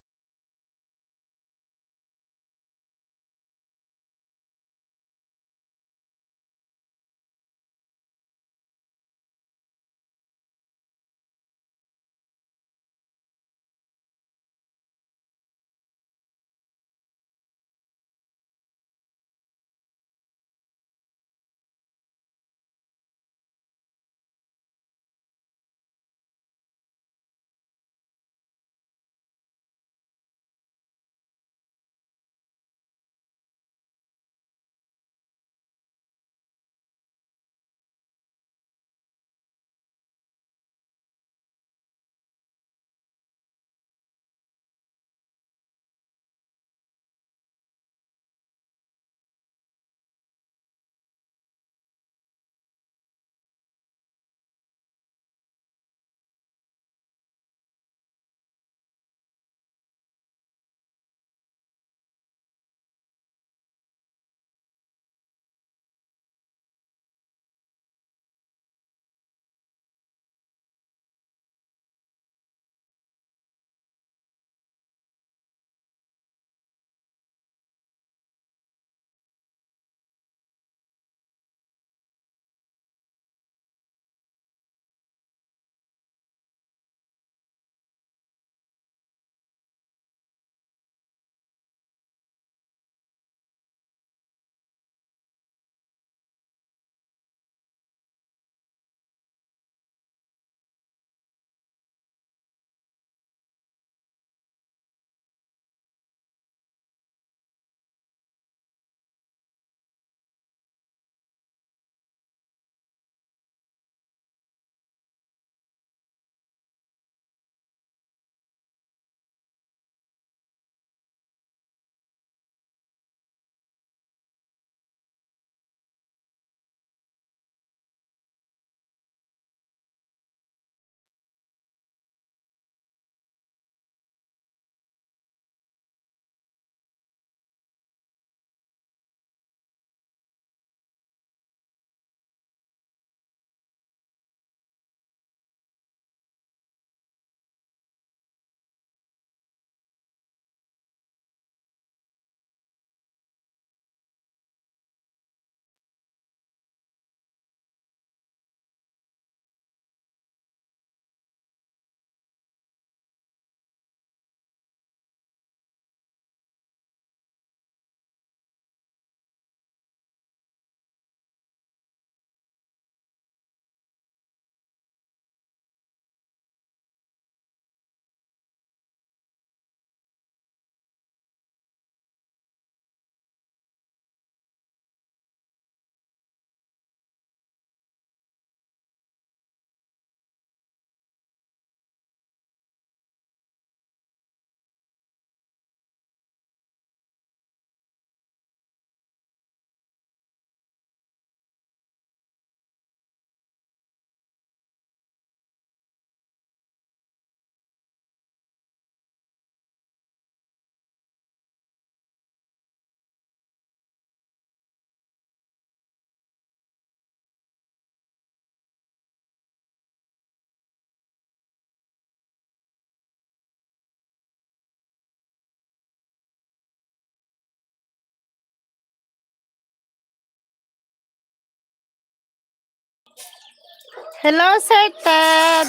Hello, Sir Ted.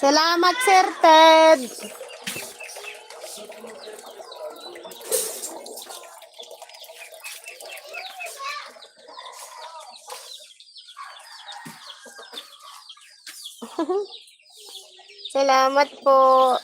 Salamat, Sir Ted. Salamat po.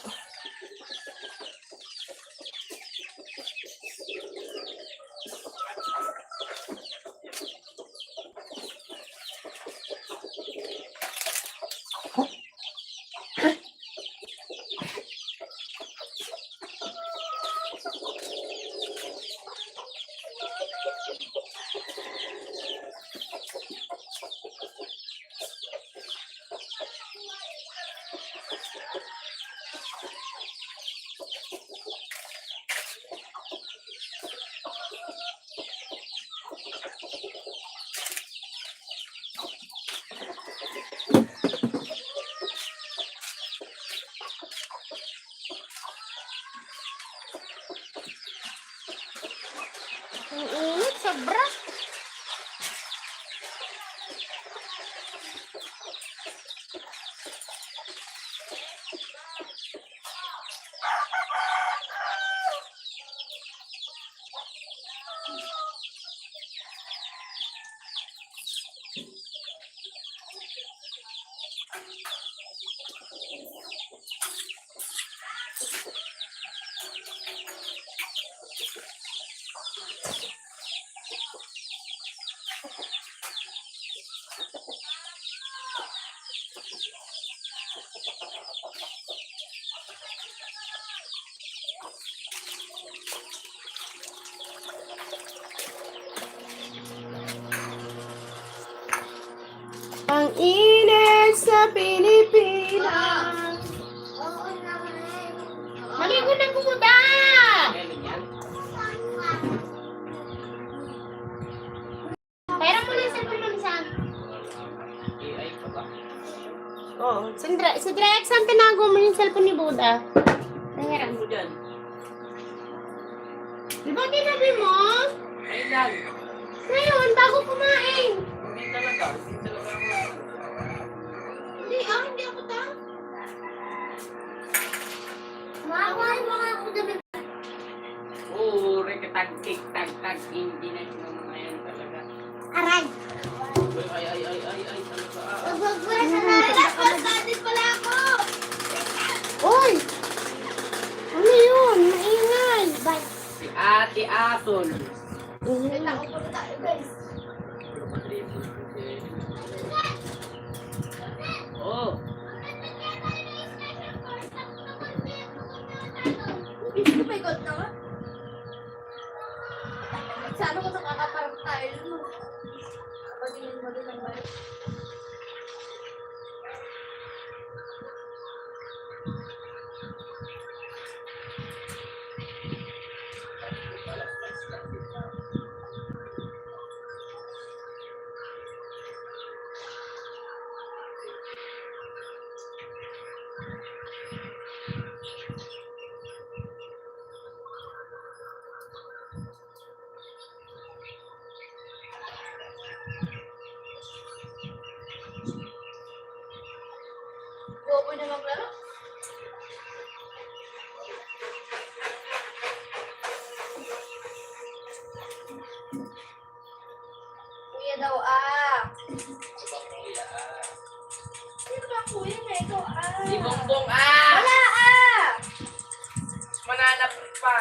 Ang init, sobra. Ang init sa Pilipinas. Oo naman. Maligo na Buda! Kailan yan? Pera mo na yung cellphone mo saan? AI pa ba? Oo. Si Drex, saan tinago mo yung cellphone ni Buda? Pera. Ano mo dyan? Di ba tinabi mo? Kailan? Ngayon, bago kumain. Hindi talaga. Hindi talaga ako. Hindi ako ta. Mawal mga ako dami. Oo, rekatag-tik, tag-tag. Hindi na yung mga yan talaga. Aray. Ay, talaga. Magbagwas na natin. Natin pala ako. Uy! Ano yun? Maingay. Bye. Si Ate Ason. Ako po tayo guys. Oh, Hindi pa ikot na ka? Sana ko nakakaparang tayo mo. Pagingin mo din ang balik. Bobo na maglaro. Kuya daw Sino ba kuya na ikaw si Bongbong Wala Mananap pa.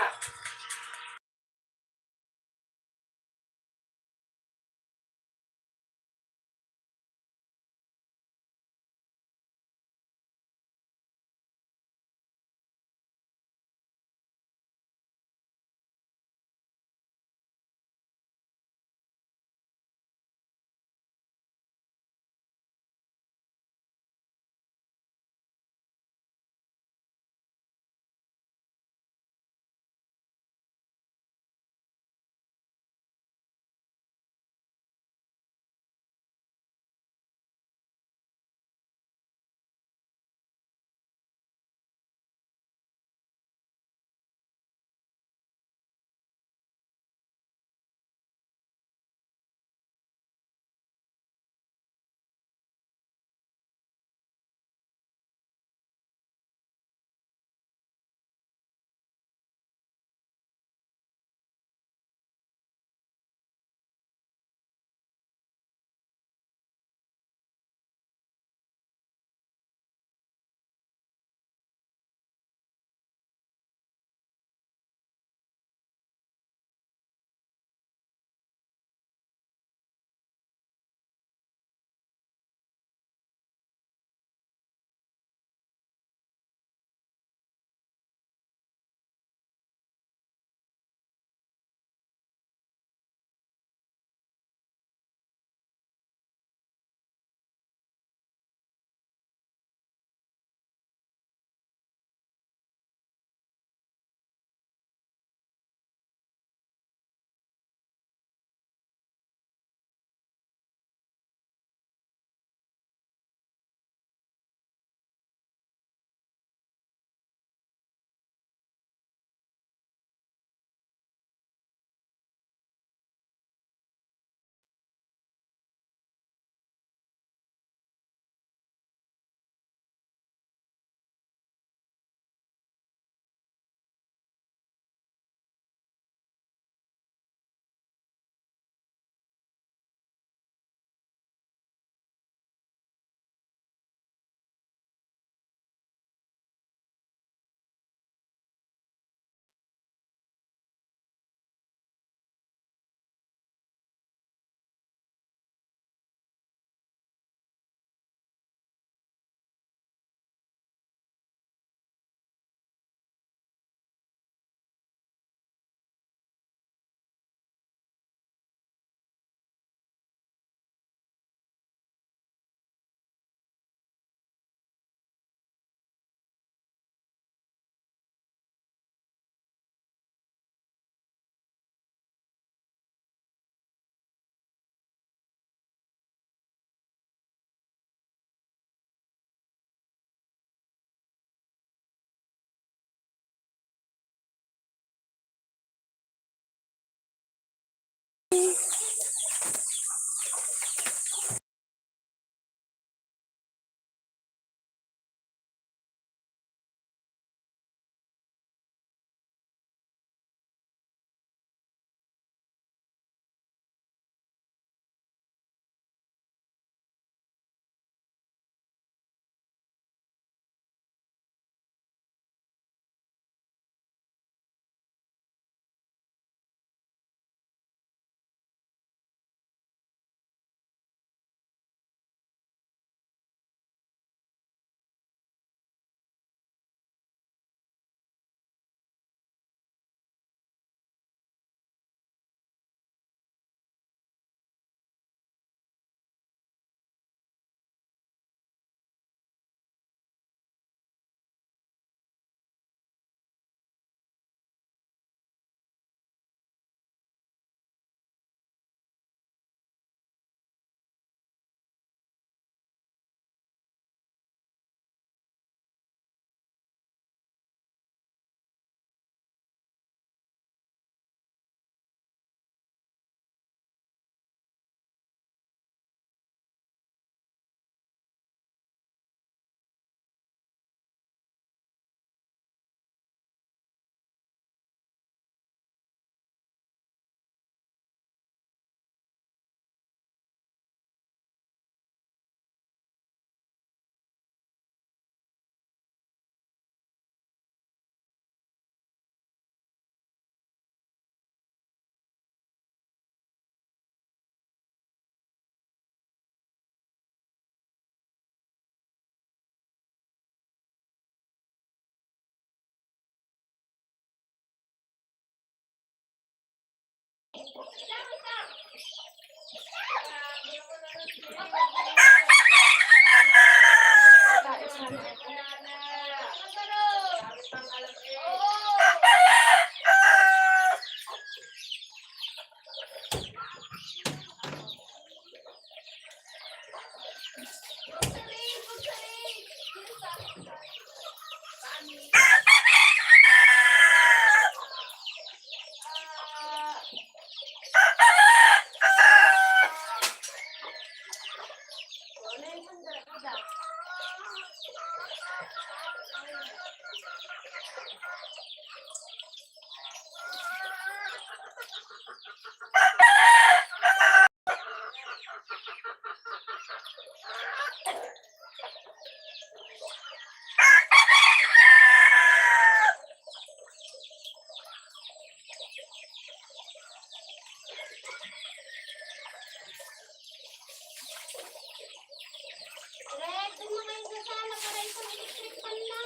Doon mo kayo sa sala para isang electric fan na.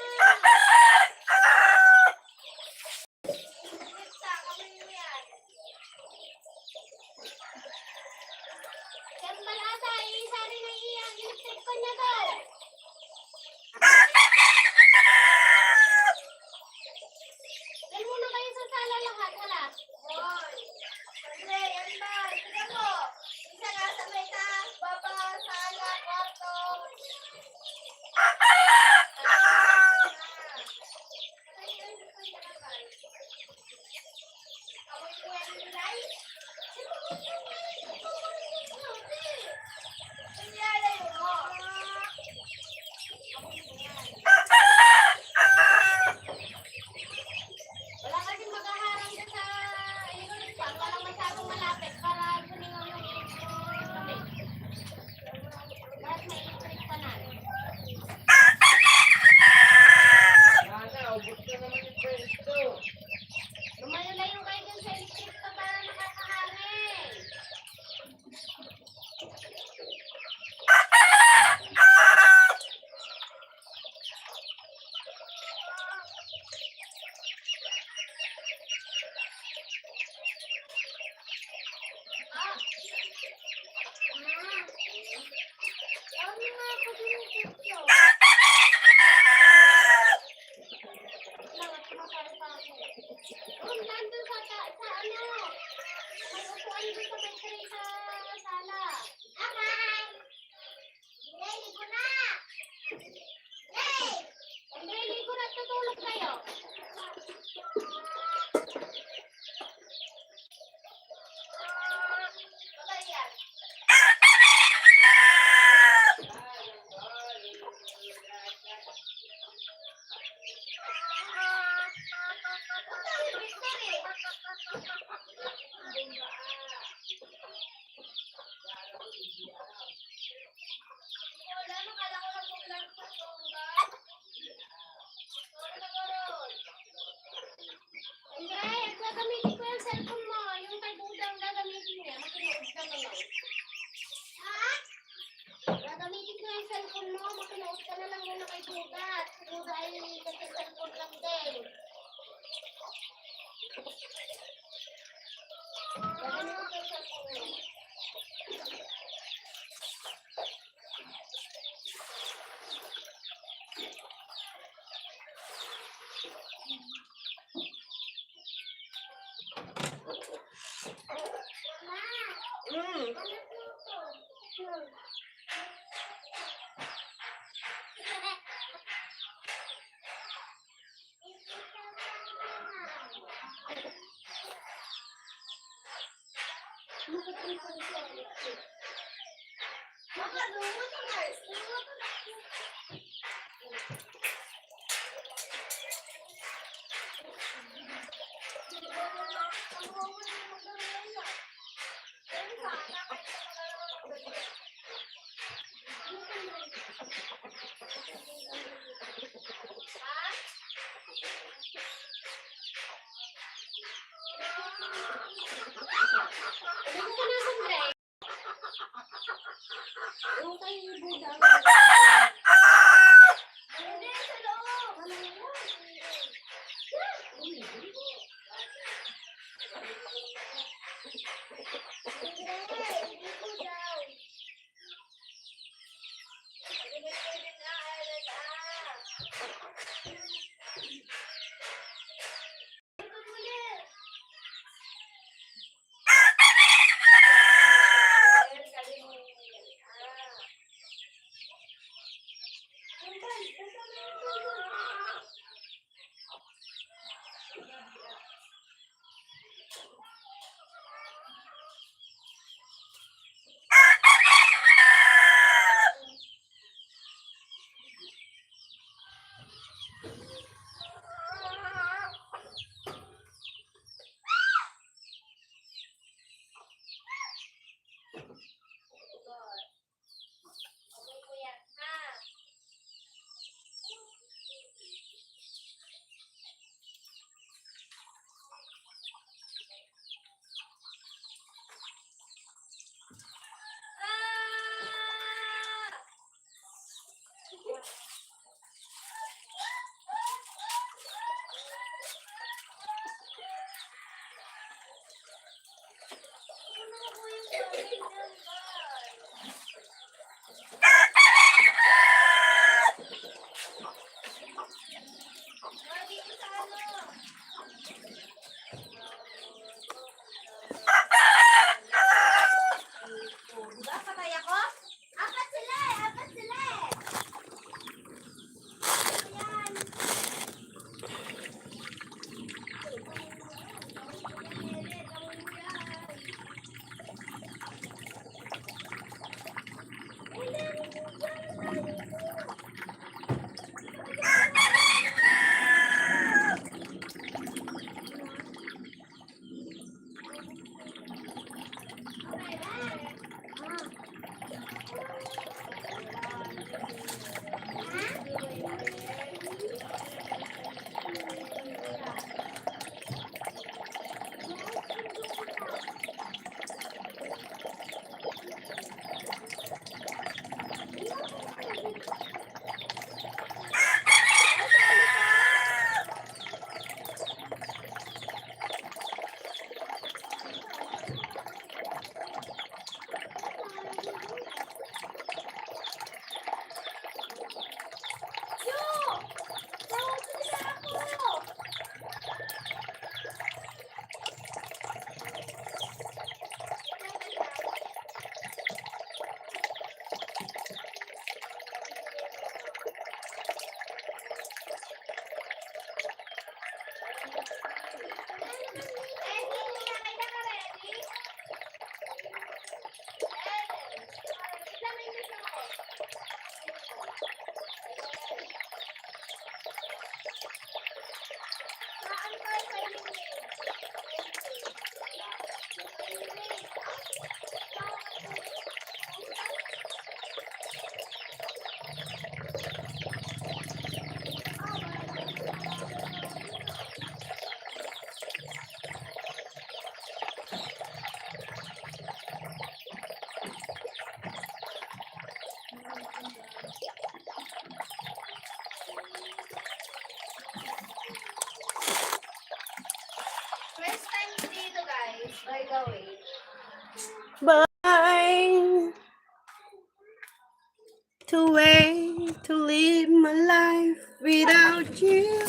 Basta, kami yan. Kembal ata, isa rin na iyang electric fan niya daw. Yan muna kayo sa sala lahat, wala. Hoy, Andre, yan ba? Sige mo. Isa nasa may taas, baba, sala, kwarto. Wala kasing maghaharang dyan sa electric fan. Walang masyadong malapit para sumingaw yung kami. Lahat may electric fan na. Ubus na naman yung pwesto. Lumayo-layo kayo dyan sa electric fan para nakakahangin. Nandun sa ano? May upuan doon sa may tray sa sala. Aman! Ready ko na! Hey! Ready ko na, tutulog kayo. Bagay yan. Andre, gagamitin ko yung cellphone mo. Yung kay Budang gagamitin niya. Makinood ka ngayon. Ha? Gagamitin ko yung cellphone mo. Makinood ka na lang muna kay Budat. Si Buda ay kasi cellphone lang din. Gagamitin ko yung cellphone mo. Hindi, sa loob. Hindi ko daw. Hindi ko pwedeng aalat Ito muli. Bye. To wait to live my life without you.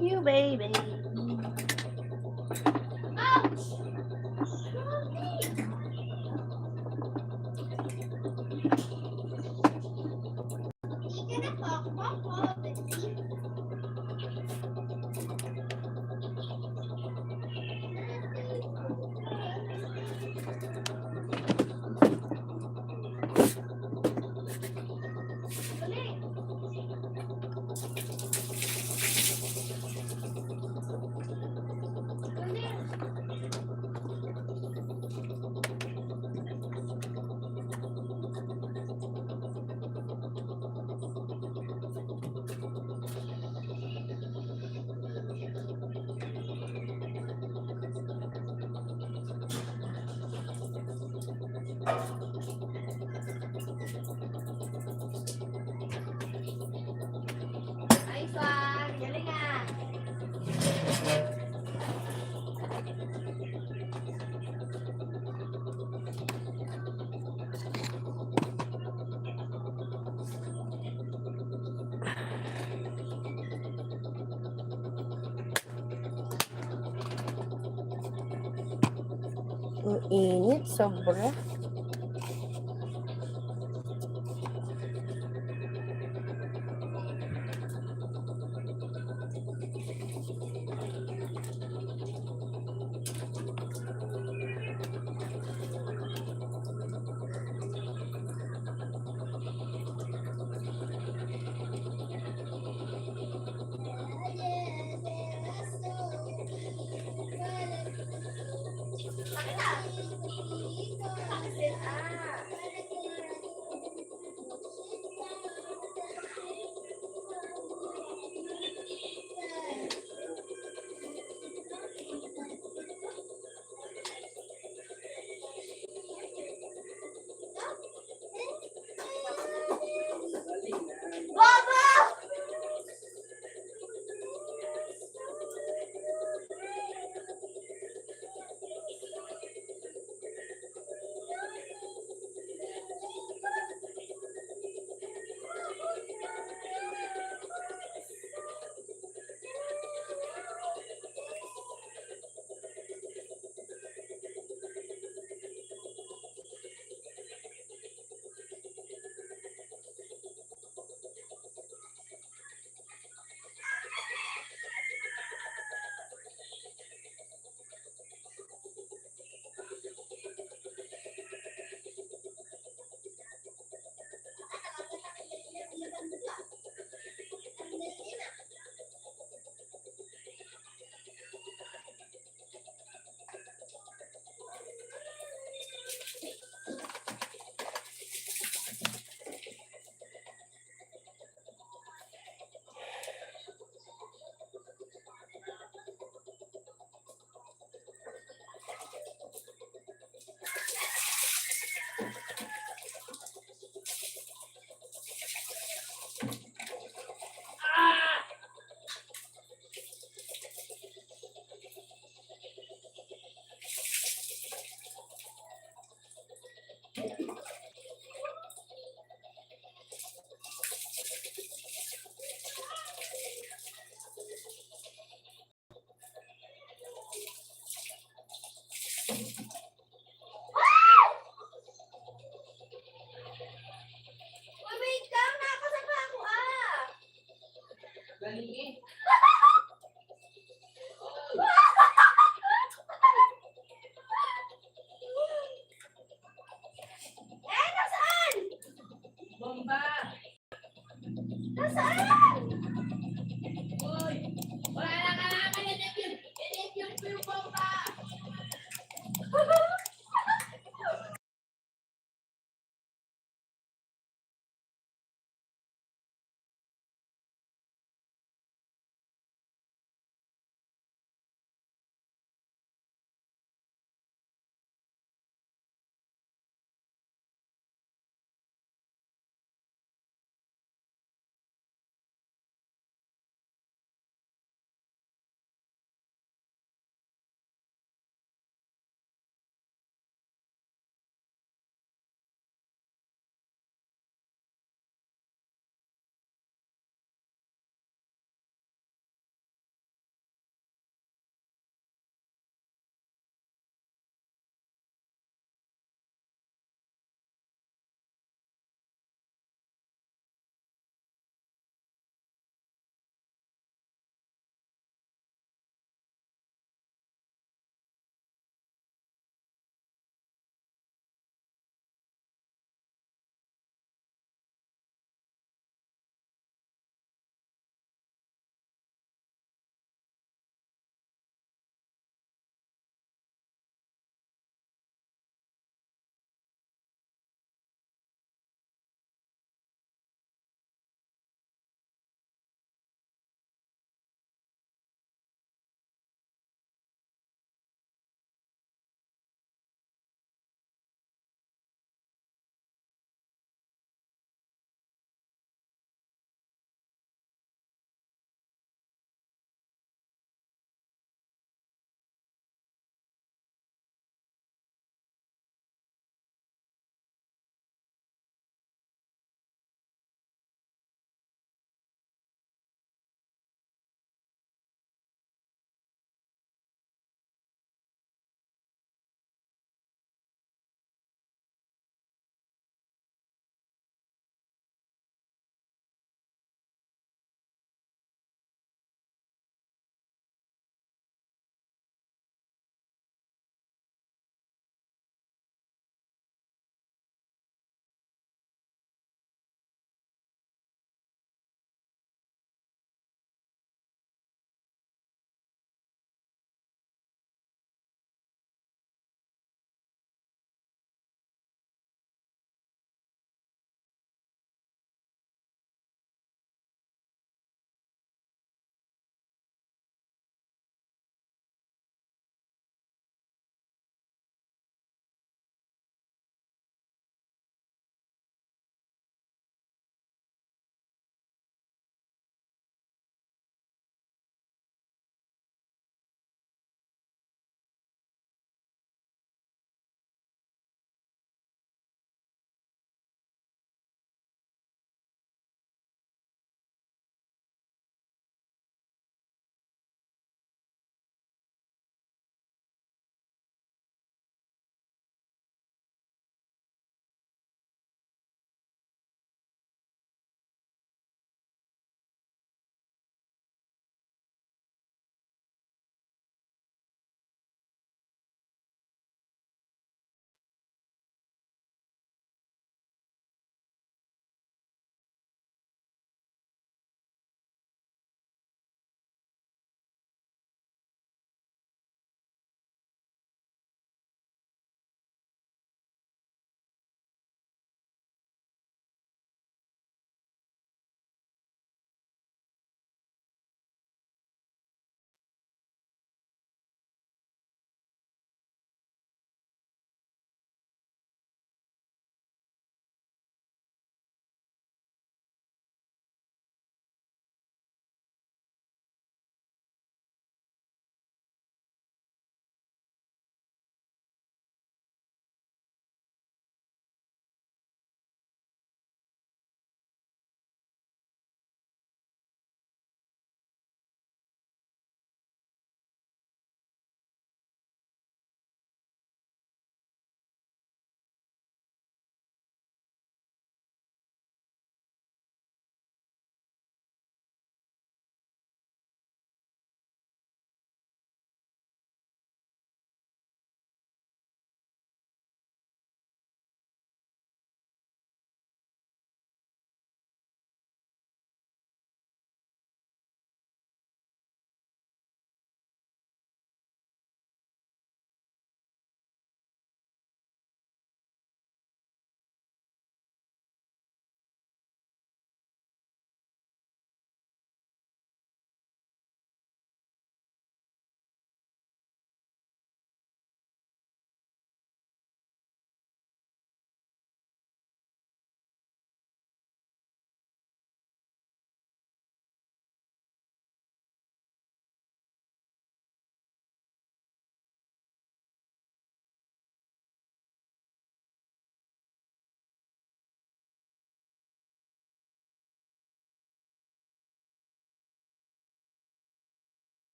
You baby. Ang init, sobra. Wait lang, nakakasama ako Galing eh.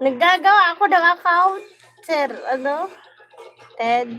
Naggagawa ako ng account, sir. Ano? Ted.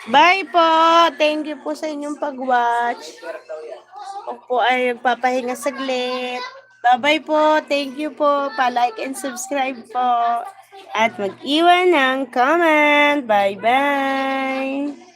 Bye po. Thank you po sa inyong pag-watch. Ako po ay magpapahinga saglit. Bye-bye po. Thank you po. Pa-like and subscribe po. At mag-iwan ng comment. Bye-bye.